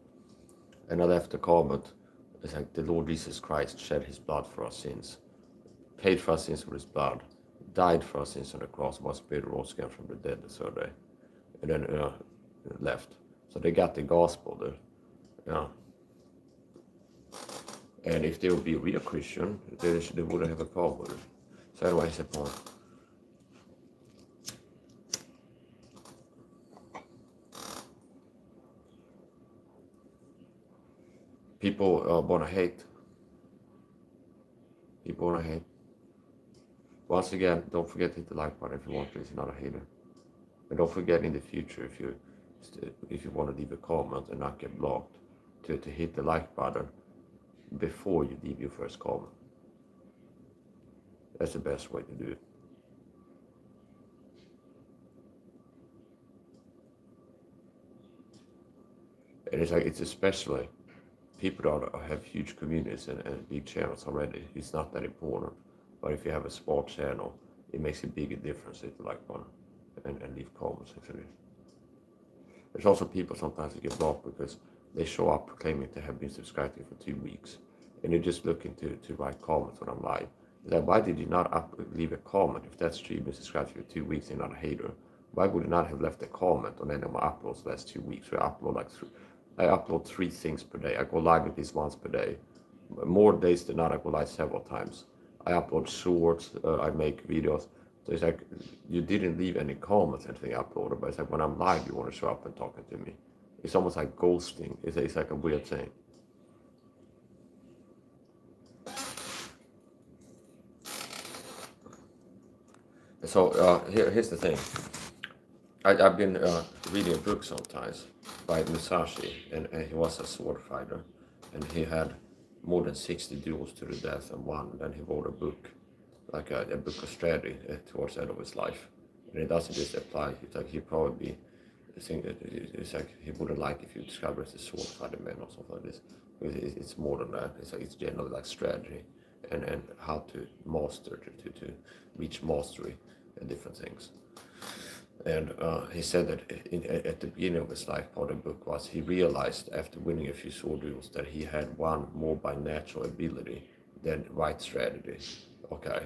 And I left a comment. It's like the Lord Jesus Christ shed his blood for our sins, paid for our sins with his blood, died for our sins on the cross, was buried, rose again from the dead the third day, and then left. So they got the gospel there. Yeah. And if they would be a real Christian, they wouldn't have a problem with it. So anyway, here's the point. People want to hate. People want to hate. Once again, don't forget to hit the like button if you want to. If you're not a hater. And don't forget in the future, if you want to leave a comment and not get blocked, to hit the like button before you leave your first comment. That's the best way to do it. And it's especially people that have huge communities and big channels already. It's not that important. But if you have a small channel, it makes a bigger difference if you like one and leave comments actually. There's also people sometimes that get blocked because they show up claiming to have been subscribed to you for 2 weeks, and you're just looking to write comments when I'm live. It's like, why did you not leave a comment? If that's true, you've been subscribed to you for 2 weeks and you're not a hater, why would you not have left a comment on any of my uploads the last 2 weeks? So I upload 3 things per day. I go live at least once per day. More days than not, I go live several times. I upload shorts, I make videos. So it's like, you didn't leave any comments, anything uploaded, but it's like when I'm live, you want to show up and talking to me. It's almost like ghosting. It's like a weird thing. So here's the thing. I've been reading a book sometimes by Musashi, and he was a sword fighter, and he had more than 60 duels to the death and won. Then he wrote a book, like a book of strategy towards the end of his life. And it doesn't just apply. It's like he probably think that it's like he wouldn't like if you describe it as a sword-fighting man or something like this. It's more than that. It's like it's generally like strategy and how to master to reach mastery and different things. And he said that at the beginning of his life, part of the book was he realized after winning a few sword duels that he had won more by natural ability than right strategy. Okay,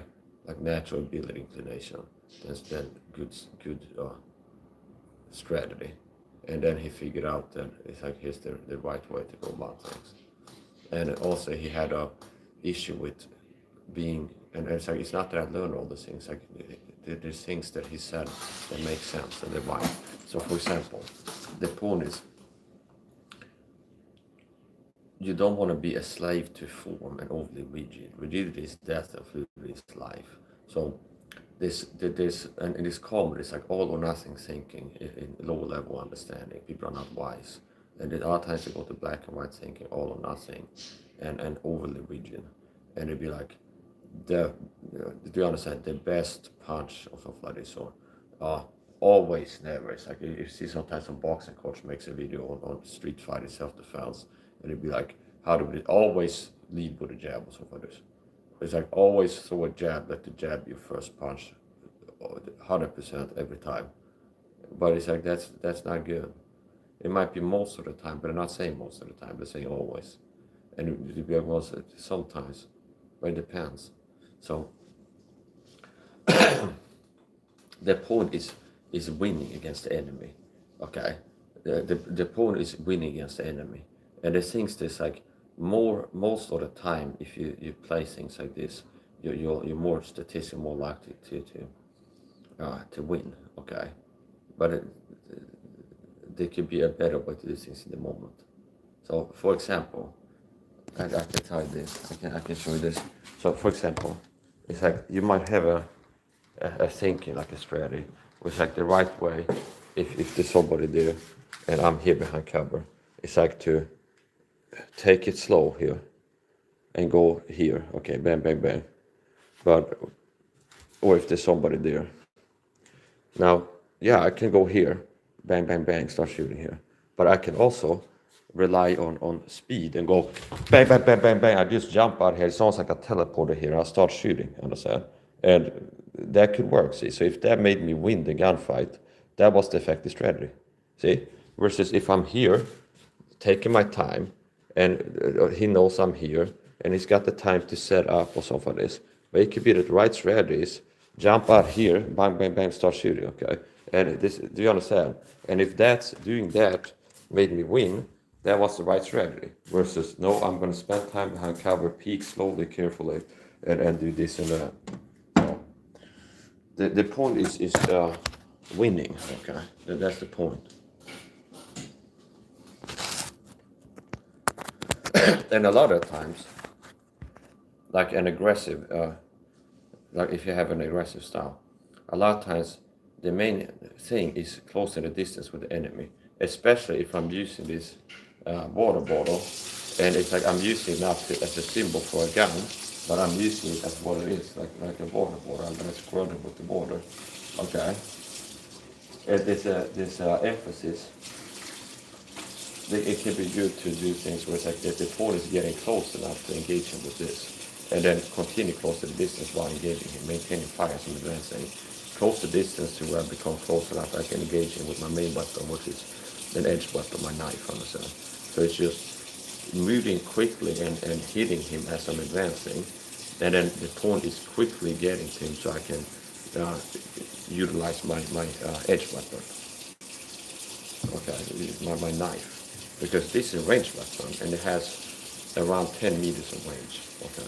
like natural ability inclination than good strategy. And then he figured out that it's like here's the right way to go about things. And also he had a issue with being, and it's like it's not that I learned all these things, like there's things that he said that make sense and they're right. So for example, the point is you don't want to be a slave to form and overly rigid. Rigidity is death and fluidity is life. So this and in this common, it's like all or nothing thinking in lower level understanding. People are not wise. And there are times you go to black and white thinking, all or nothing, and overly rigid. And it'd be like, do you understand, the best punch or something like this, or always never. It's like you see sometimes some boxing coach makes a video on street fighting self-defense, and it'd be like, how do we always lead with a jab or something like this. It's like always throw a jab, let the jab your first punch 100% every time. But it's like that's not good. It might be most of the time, but they're not saying most of the time, they're saying always. And it'd be like, sometimes, but it depends. So the point is winning against the enemy. Okay, the point is winning against the enemy. And the things that's like most of the time, if you play things like this, you're more statistically more likely to win. Okay, but there could be a better way to do things in the moment. So for example, I can tell you this. I can show you this. So for example, it's like you might have a thinking, like a strategy, which like the right way, if there's somebody there and I'm here behind cover, it's like to take it slow here and go here. Okay, bang, bang, bang. But, or if there's somebody there. Now, yeah, I can go here, bang, bang, bang, start shooting here. But I can also rely on speed and go bang, bang, bang, bang, bang. I just jump out here. It sounds like a teleporter here. I start shooting, understand? And that could work, see? So if that made me win the gunfight, that was the effective strategy, see? Versus if I'm here, taking my time, and he knows I'm here, and he's got the time to set up or something like this. But it could be that the right strategy is jump out here, bang, bang, bang, start shooting, okay? And this, do you understand? And if doing that made me win, that was the right strategy. Versus, no, I'm going to spend time behind cover, peek slowly, carefully, and do this and that. So, the point is winning, okay? That's the point. And a lot of times, like an aggressive, like if you have an aggressive style, a lot of times the main thing is closing the distance with the enemy, especially if I'm using this water bottle, and it's like I'm using it not as a symbol for a gun, but I'm using it as what it is, like a water bottle. I'm going to squirt it with the water, okay? And this emphasis. It can be good to do things where it's like the phone is getting close enough to engage him with this, and then continue close to the distance while engaging him, maintaining fire and advancing. Close the distance to where I become close enough I can engage him with my main weapon, which is an edge weapon, my knife, understand? So it's just moving quickly and hitting him as I'm advancing, and then the point is quickly getting to him so I can utilize my edge weapon. Okay, my knife. Because this is a ranged weapon, and it has around 10 meters of range, okay?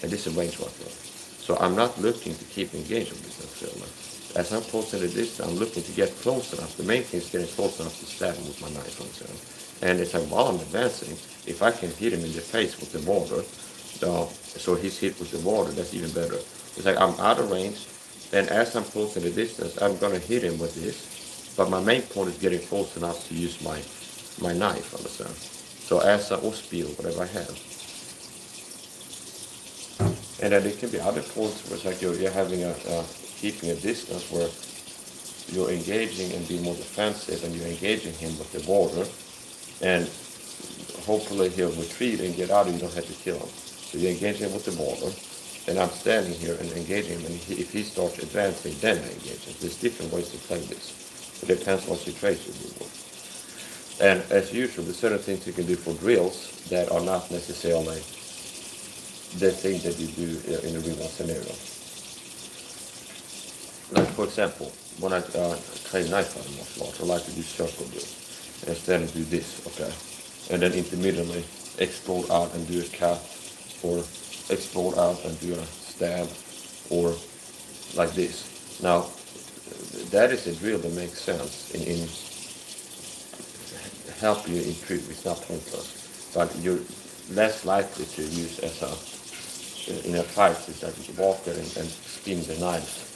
And this is a ranged weapon. So I'm not looking to keep engaged with this necessarily. As I'm close to the distance, I'm looking to get close enough. The main thing is getting close enough to stab him with my knife, understand? And it's like while I'm advancing, if I can hit him in the face with the water, so he's hit with the water, that's even better. It's like I'm out of range, and as I'm close to the distance, I'm gonna hit him with this, but my main point is getting close enough to use my knife, understand? So as or speed or whatever I have. And then there can be other points where it's like you're having keeping a distance where you're engaging and being more defensive, and you're engaging him with the border, and hopefully he'll retreat and get out and you don't have to kill him. So you're engaging him with the border, and I'm standing here and engaging him, and if he starts advancing, then I engage him. There's different ways to play this. It depends on what situation you work. And as usual, there's certain things you can do for drills that are not necessarily the thing that you do in a real life scenario. Like for example, when I train knife fighting martial arts, I like to do circle drills. And instead do this, okay? And then intermittently explode out and do a cut, or explode out and do a stab, or like this. Now, that is a drill that makes sense in help you improve. It's not pointless, but you're less likely to use as in a fight. Is that you walk there and spin the knife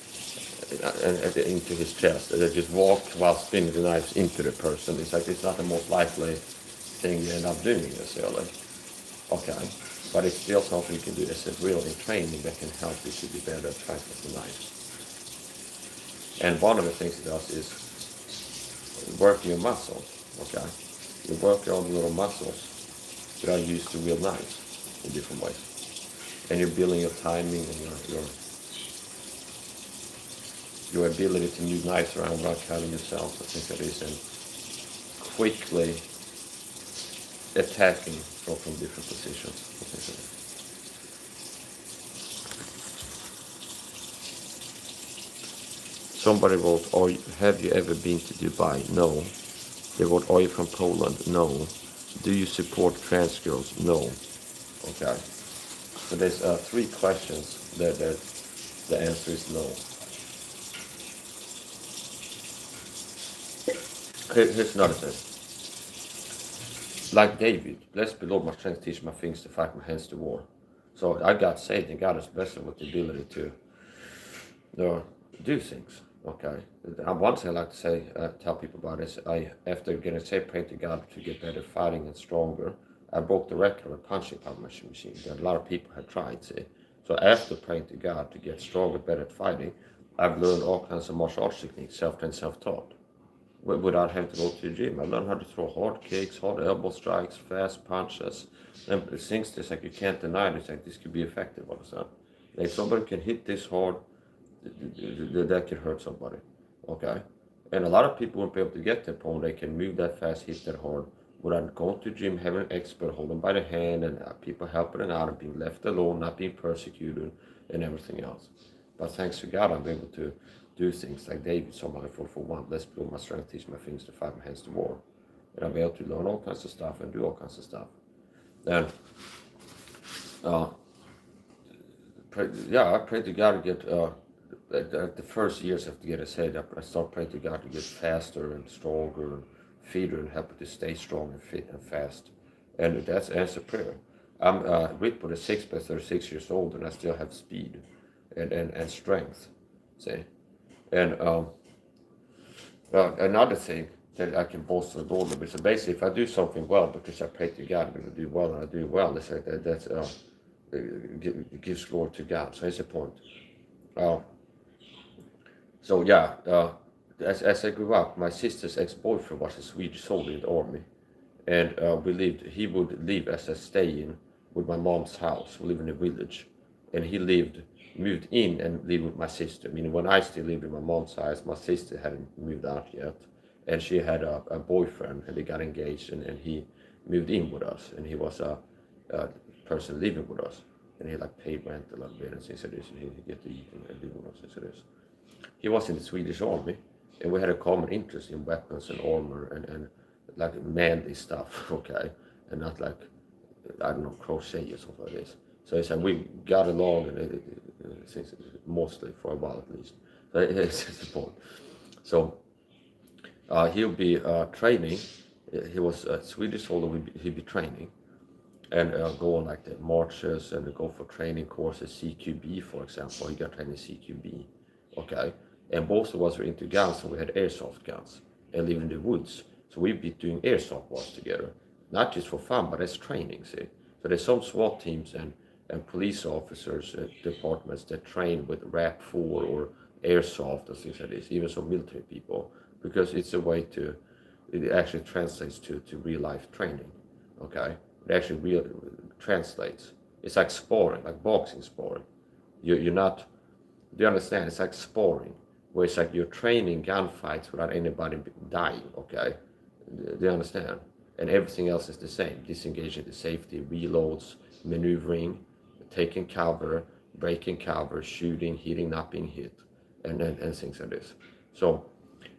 into his chest, and just walk while spinning the knives into the person. It's like it's not the most likely thing you end up doing necessarily. Okay, but it's still something you can do as a drill in training that can help you to be better at fighting with the knife. And one of the things it does is working your muscles. Okay, you work all the little muscles that are used to wield knives in different ways, and you're building your timing and your ability to move knives around without cutting yourself, I think that is, and quickly attacking from different positions. Somebody wrote, have you ever been to Dubai? No. They wrote, are you from Poland? No. Do you support trans girls? No. Okay. So there's 3 questions that the answer is no. Here's another thing. Like David, blessed be Lord, my strength, teach my fingers to fight, my hands to war. So I got saved, and God has blessed me with the ability to do things. Okay. One thing I like to say, tell people about is after getting saved, praying to God to get better fighting and stronger, I broke the record of punching power machine that a lot of people had tried. See? So after praying to God to get stronger, better at fighting, I've learned all kinds of martial arts techniques, self-trained, self-taught, without having to go to the gym. I learned how to throw hard kicks, hard elbow strikes, fast punches, and things that's like you can't deny it. It's like this could be effective all of a sudden. If somebody can hit this hard, that can hurt somebody. Okay? And a lot of people won't be able to get to the point they can move that fast, hit that hard, without going to the gym, having an expert hold them by the hand, and people helping them out, and being left alone, not being persecuted, and everything else. But thanks to God, I'm able to do things like David, somebody for one, let's build my strength, teach my fingers to fight, my hands to war. And I'm able to learn all kinds of stuff and do all kinds of stuff. And I pray to God to get the first years after getting saved, I start praying to God to get faster and stronger and fitter and help to stay strong and fit and fast. And that's answer prayer. I'm Rick is 6 by 36 years old, and I still have speed and strength. See? And another thing that I can boast the Lord of is basically if I do something well because I pray to God, I'm going to do well, and I do well, it's like that it gives glory to God. So that's the point. As I grew up, my sister's ex-boyfriend was a Swedish soldier in the army, and he would live as a stay-in with my mom's house. We live in a village, and he moved in and lived with my sister. Meaning when I still lived in my mom's house, my sister hadn't moved out yet, and she had a boyfriend, and they got engaged, and he moved in with us, and he was a person living with us, and he like paid rent a little bit and things like this, and he get to eat and live with us, things like this. He was in the Swedish army, and we had a common interest in weapons and armor and like manly stuff, okay, and not like, I don't know, crochet or something like this. So it's like we got along, and mostly for a while at least. So it's the point. So he'll be training. He was a Swedish soldier. He'd be training and go on like the marches and go for training courses, CQB for example. He got trained in CQB, okay. And both of us were into guns, and we had airsoft guns and lived in the woods. So we'd be doing airsoft wars together, not just for fun, but as training. See, so there's some SWAT teams and and police officers departments that train with RAP4 or airsoft or things like this, even some military people, because it's a way to, it actually translates to real life training. Okay, it actually translates. It's like sparring, like boxing sparring. You're not. Do you understand? It's like sparring, where it's like you're training gunfights without anybody dying. Okay, do you understand? And everything else is the same: disengaging the safety, reloads, maneuvering, taking cover, breaking cover, shooting, hitting, not being hit, and things like this. So,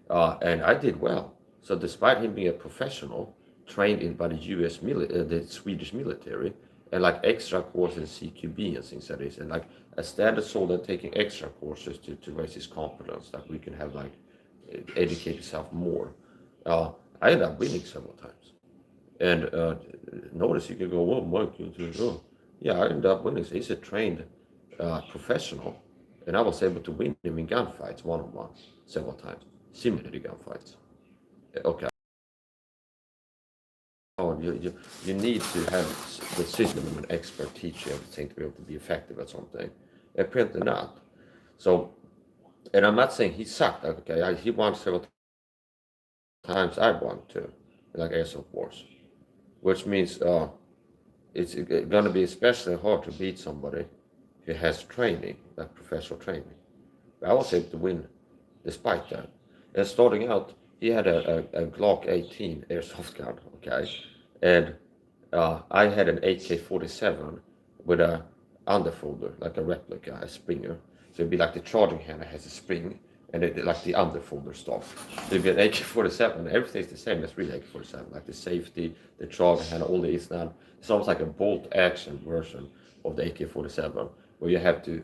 and I did well. So despite him being a professional, trained in by the the Swedish military, and like extra courses in CQB and things like this, and like a standard soldier taking extra courses to raise his competence, that we can have like educate yourself more. I ended up winning several times, and notice you can go, oh, Mike, oh. Yeah, I ended up winning. So he's a trained professional, and I was able to win him in gunfights one-on-one several times, simulated gunfights. Okay. Oh, you need to have the system of an expert teach you everything to be able to be effective at something. Apparently not. So, and I'm not saying he sucked. Okay, he won several times. I won too, like airsoft wars, which means it's going to be especially hard to beat somebody who has training, like professional training. But I was able to win despite that. And starting out, he had a Glock 18 airsoft gun, okay? And I had an AK-47 with a underfolder, like a replica, a springer. So it'd be like the charging handle has a spring, and it like the underfolder stuff. So it'd be an AK-47, everything's the same as real AK-47, like the safety, the charging handle, all this. Now it's almost like a bolt action version of the AK-47, where you have to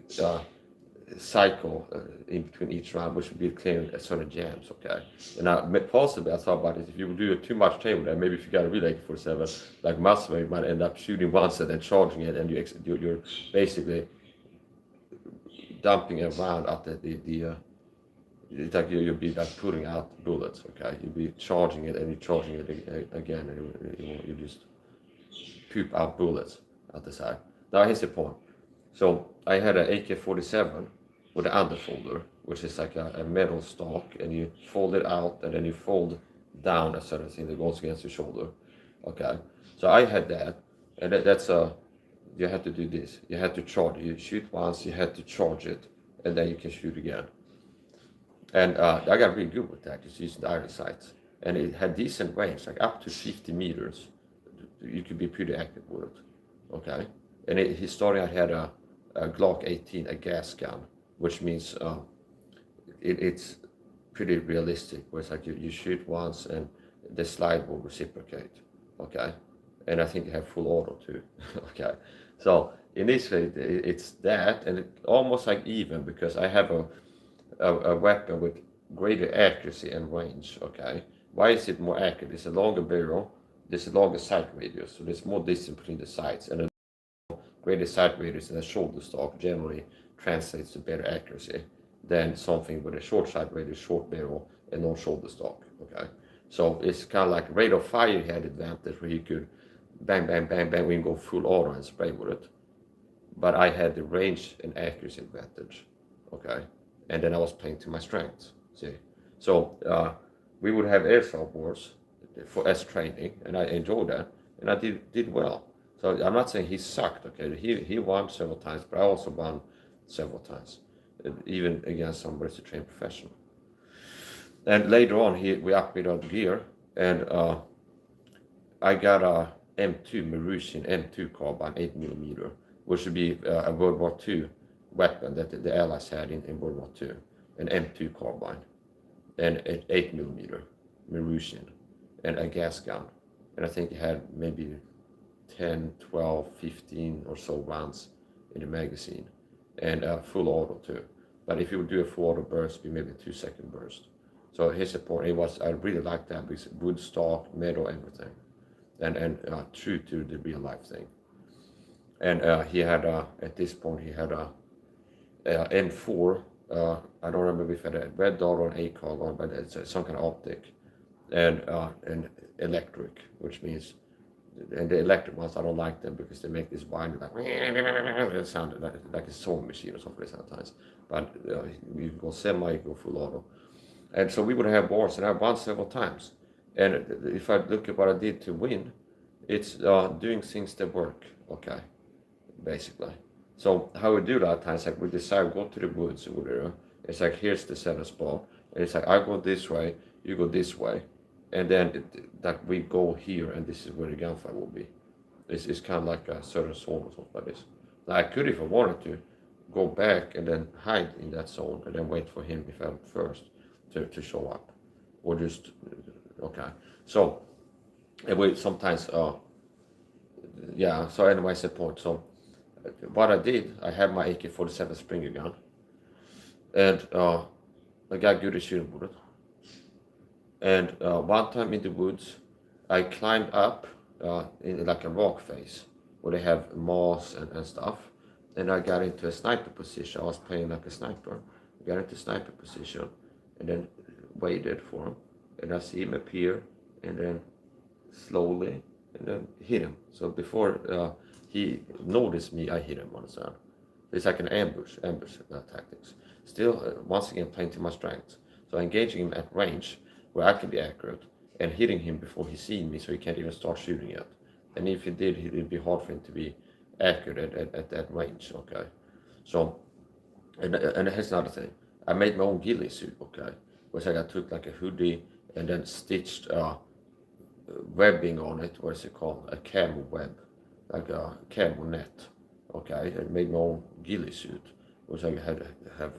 cycle in between each round, which would be clearing certain jams, okay? And now, possibly, I thought about it, if you would do too much training there, maybe if you got a real AK-47, like muscle, you might end up shooting once and then charging it, and you're basically dumping a round at it's like you'll be like putting out bullets, okay? You'll be charging it and you're charging it again, and you just poop out bullets at the side. Now, here's the point. So I had an AK-47 with an underfolder, which is like a metal stock, and you fold it out, and then you fold down a certain thing that goes against your shoulder. Okay, so I had that, and that's you had to do this. You had to charge. You shoot once, you had to charge it, and then you can shoot again. And I got really good with that, just using the iron sights, and it had decent range, like up to 50 meters. You could be pretty accurate with it. Okay, and historically I had a Glock 18, a gas gun, which means it's pretty realistic, where it's like you shoot once and the slide will reciprocate, okay? And I think you have full auto too, okay? So in this case, it's that, and it's almost like even, because I have a weapon with greater accuracy and range, okay? Why is it more accurate? It's a longer barrel, there's a longer sight radius, so there's more distance between the sights, and greater sight radius and a shoulder stock generally translates to better accuracy than something with a short sight radius, short barrel, and no shoulder stock. Okay, so it's kind of like rate of fire had advantage, where you could bang, bang, bang, bang, we can go full auto and spray with it. But I had the range and accuracy advantage. Okay, and then I was playing to my strengths. See, so we would have airsoft wars as training, and I enjoyed that, and I did well. So I'm not saying he sucked, okay? He won several times, but I also won several times, even against somebody who's a trained professional. And later on, we upgraded our gear, and I got a M2 Marusian M2 carbine, 8mm, which would be a World War II weapon that the Allies had in World War II, an M2 carbine, and an 8mm Marusian, and a gas gun. And I think it had maybe 10, 12, 15 or so rounds in the magazine, and full auto too. But if you would do a full auto burst, it'd be maybe a 2-second burst. So his support, I really liked that, because wood stock, metal, everything, and true to the real life thing. And he had at this point he had a M4. I don't remember if it had a red dot or an ACOG on, but it's some kind of optic, and electric, which means And the electric ones, I don't like them because they make this whine like it sounded like a sewing machine or something sometimes. But you go semi, you go full auto. And so we would have wars, and I won several times. And if I look at what I did to win, it's doing things that work, okay, basically. So how we do that times, like we decide go to the woods or whatever. It's like here's the center spot, and it's like I go this way, you go this way, and then that we go here, and this is where the gunfight will be. It's kind of like a certain zone or something like this. Now I could, if I wanted to, go back and then hide in that zone and then wait for him if I'm first to show up, or just okay. So and we sometimes yeah. So anyways, the point. So what I did, I had my AK-47 Springer gun, and I got good at shooting with it. And one time in the woods, I climbed up in like a rock face where they have moss and stuff, and I got into a sniper position. I was playing like a sniper. I got into sniper position, and then waited for him, and I see him appear, and then slowly, and then hit him. So before he noticed me, I hit him on the side. It's like an ambush tactics. Still, once again, playing to my strengths. So engaging him at range, where I can be accurate, and hitting him before he sees me, so he can't even start shooting yet. And if he did, it would be hard for him to be accurate at that range, okay? So, and here's another thing. I made my own ghillie suit, okay? Which I took like a hoodie and then stitched webbing on it. What is it called? A camo web, like a camo net, okay? I made my own ghillie suit, which I had to have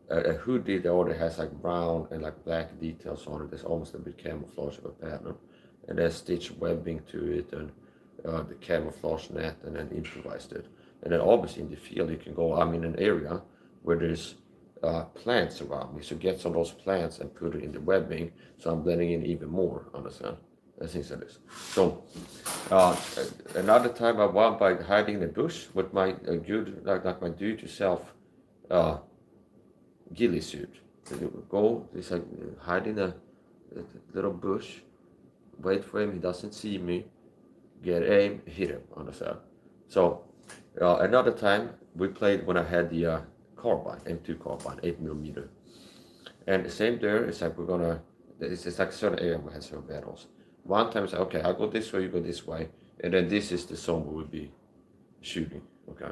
a hoodie that already has like brown and like black details on it. There's almost a bit camouflage of a pattern, and then stitched webbing to it and the camouflage net, and then improvised it. And then obviously in the field you can go, I'm in an area where there's plants around me, so get some of those plants and put it in the webbing, so I'm blending in even more, understand? I think that is. So another time I won by hiding in the bush with my good, like my do-it-yourself ghillie suit. So you go, it's like hide in a little bush, wait for him, he doesn't see me, get aim, hit him on the side. So another time we played when I had the carbine, M2 carbine, 8mm. And the same there, it's like we're gonna, it's like a certain area we had certain battles. One time it's like, okay, I'll go this way, you go this way, and then this is the zone where we'll be shooting, okay?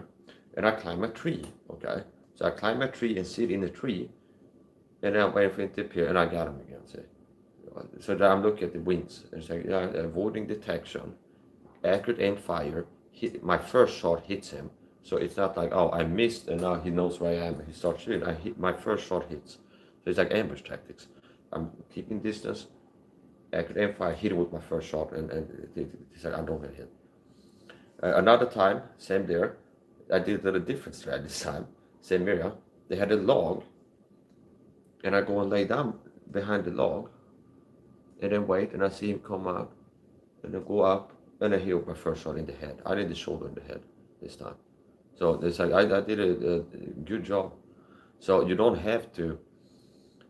And I climb a tree, okay? So I climb a tree and sit in a tree, and then I wait for him to appear, and I got him again, see? So then I'm looking at the wings, and it's like, yeah, avoiding detection, accurate aim fire, my first shot hits him. So it's not like, oh, I missed, and now he knows where I am, and he starts shooting. I hit, my first shot hits. So it's like ambush tactics. I'm keeping distance, accurate aim fire, hit him with my first shot, and it's like, I don't get hit. Another time, same there, I did a little different strategy this time. Same area, they had a log, and I go and lay down behind the log, and then wait, and I see him come out, and then go up, and I hit my first shot in the head. I did the shoulder in the head this time. So it's like I did a good job. So you don't have to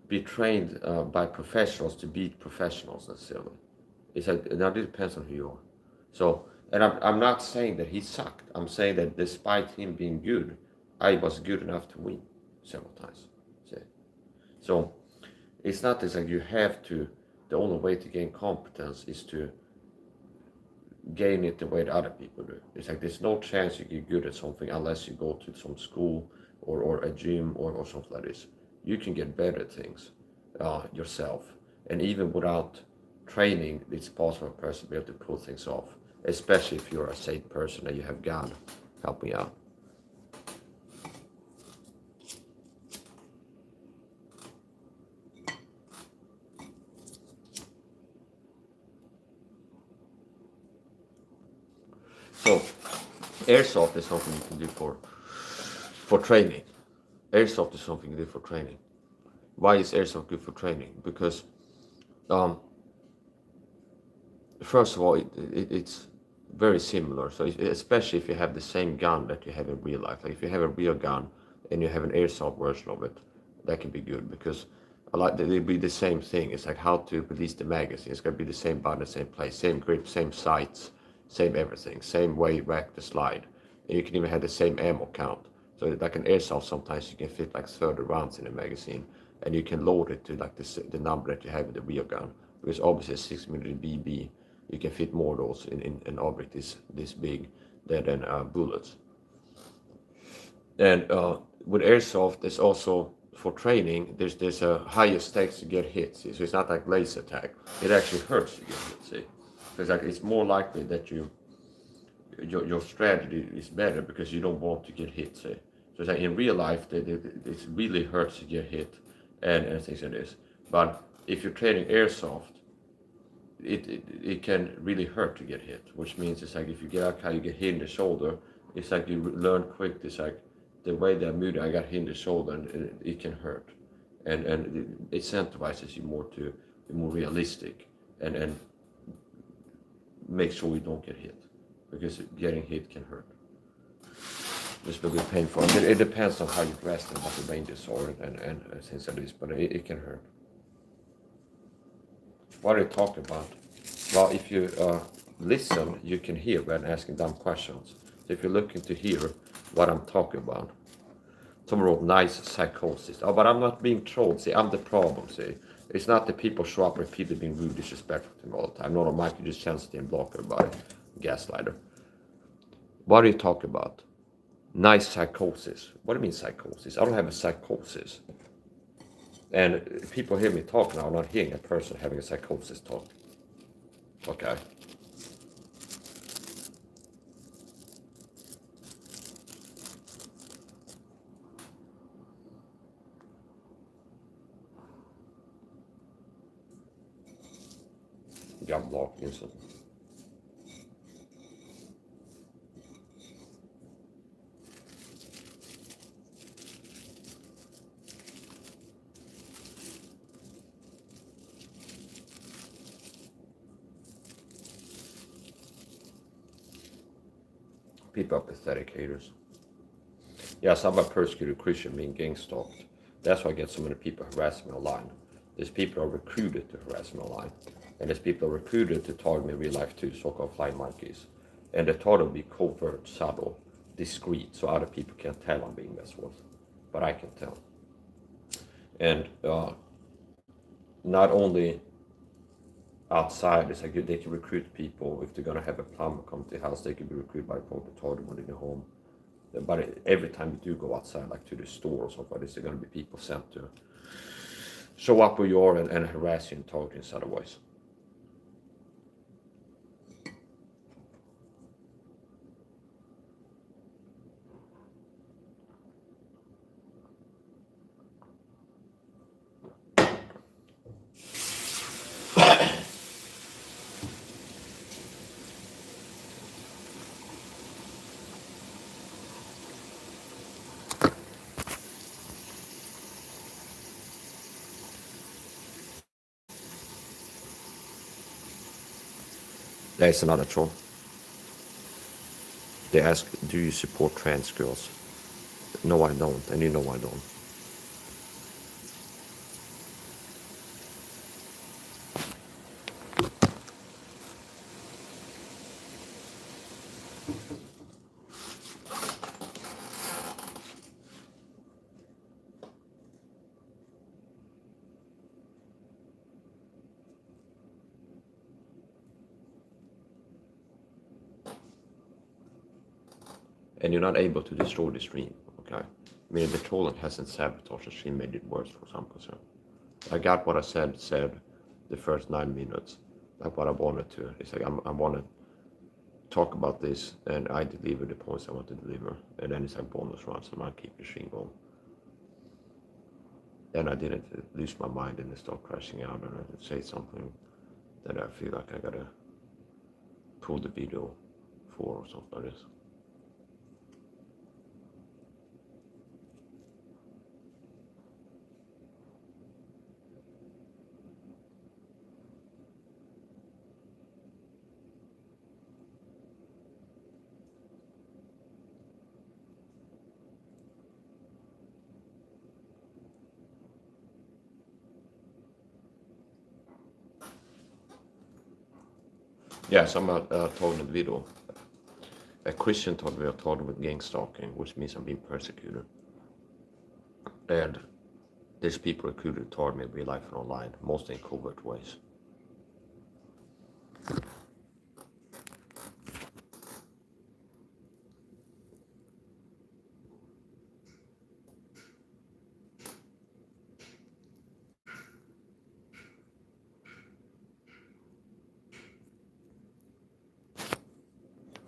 be trained by professionals to beat professionals necessarily. It's like, now it depends on who you are. So, and I'm not saying that he sucked. I'm saying that despite him being good, I was good enough to win several times. See? So it's not this like you have to, the only way to gain competence is to gain it the way that other people do. It's like there's no chance you get good at something unless you go to some school or a gym or something like this. You can get better at things yourself. And even without training, it's possible for a person to be able to pull things off, especially if you're a safe person and you have God helping out. So, airsoft is something you can do for training. Airsoft is something you do for training. Why is airsoft good for training? Because, first of all, it's very similar. So, especially if you have the same gun that you have in real life. Like if you have a real gun and you have an airsoft version of it, that can be good because like it'll be the same thing. It's like how to release the magazine. It's gonna be the same button, same place, same grip, same sights, same everything, same way back the slide. And you can even have the same ammo count. So like an airsoft, sometimes you can fit like 30 rounds in a magazine, and you can load it to like the number that you have in the real gun. Because obviously a 6mm BB, you can fit more of those in an object this big than bullets. And with airsoft, it's also for training. There's a higher stakes to get hit. See? So it's not like laser tag. It actually hurts to get hit. See, because like it's more likely that your strategy is better because you don't want to get hit. See, so it's like in real life, it really hurts to get hit, and things like this. But if you're training airsoft, it can really hurt to get hit, which means it's like if you get out, how you get hit in the shoulder, it's like you learn quick. It's like the way that I moved, I got hit in the shoulder, and it can hurt, and it incentivizes you more to be more realistic and make sure you don't get hit, because getting hit can hurt. This will be painful. It depends on how you dress and what the ranges are and things like this, but it can hurt. What are you talking about? Well, if you listen, you can hear when asking dumb questions. So if you're looking to hear what I'm talking about. Someone wrote nice psychosis. Oh, but I'm not being trolled. See, I'm the problem. See, it's not the people show up repeatedly being rude, disrespectful to me all the time. No, Mike, you just sensitive and block everybody. Gaslighter. What are you talking about? Nice psychosis. What do you mean psychosis? I don't have a psychosis. And people hear me talk now, not hearing a person having a psychosis talk. Okay. Got blocked instantly. People are pathetic haters. Yes, I'm a persecuted Christian being gang stalked. That's why I get so many people harassing me online. There's people are recruited to harass me online. And there's people are recruited to target me in real life too, so-called flying monkeys. And they thought it would be covert, subtle, discreet, so other people can't tell I'm being messed with. But I can tell. And not only outside, it's like they can recruit people. If they're going to have a plumber come to the house, they can be recruited by prototype when they go home. But every time you do go outside, like to the store or something, there's going to be people sent to show up where you are and harass you and target you otherwise. There's another troll. They ask, do you support trans girls? No, I don't, and you know I don't. And you're not able to destroy the stream, okay? I mean, the trolling hasn't sabotaged the stream, made it worse for some concern. I got what I said the first 9 minutes, like what I wanted to. It's like I want to talk about this, and I deliver the points I want to deliver, and then it's like bonus rounds, and I keep the stream going. And I didn't lose my mind and start crashing out, and I say something that I feel like I gotta pull the video for or something like this. Yeah, some told in the video. A Christian told me I told with gang stalking, which means I'm being persecuted. And there's people recruited toward me real life and online, mostly in covert ways.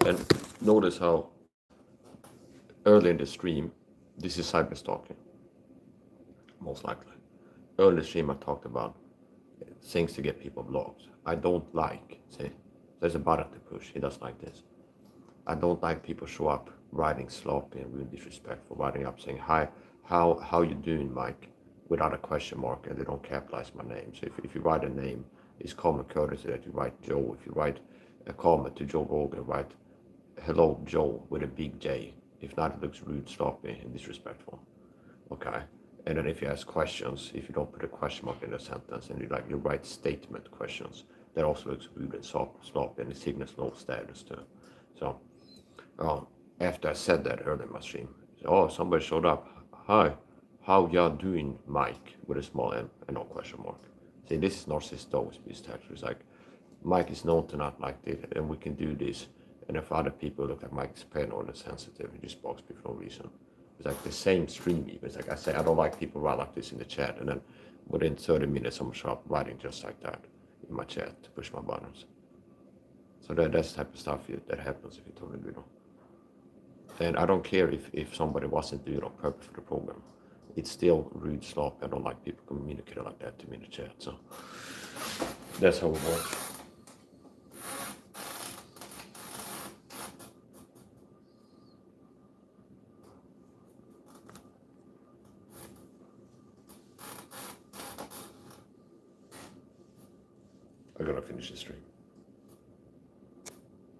And notice how early in the stream, this is cyberstalking, most likely. Early in the stream, I talked about things to get people blocked. I don't like, say, there's a button to push. He doesn't like this. I don't like people show up writing sloppy and really disrespectful, writing up saying, hi, how you doing, Mike, without a question mark, and they don't capitalize my name. So if you write a name, it's common courtesy that you write Joe. If you write a comment to Joe Rogan, write hello Joe with a big J. If not, it looks rude, sloppy, and disrespectful. Okay. And then if you ask questions, if you don't put a question mark in the sentence and you write statement questions, that also looks rude and sloppy, and it signals low status too. So after I said that earlier in my stream, oh, somebody showed up. Hi, how y'all doing, Mike, with a small M and no question mark. See, this is narcissist always be text. It's like, Mike is known to not like this, and we can do this. And if other people look like Mike is paranoid and sensitive, he just blocks me for no reason. It's like the same stream even. It's like I say, I don't like people write like this in the chat, and then within 30 minutes, someone show up writing just like that in my chat to push my buttons. So that's the type of stuff that happens if you talk a video. And I don't care if somebody wasn't doing it on purpose for the program. It's still rude, sloppy. I don't like people communicating like that to me in the chat. So that's how it works. I gotta finish the stream.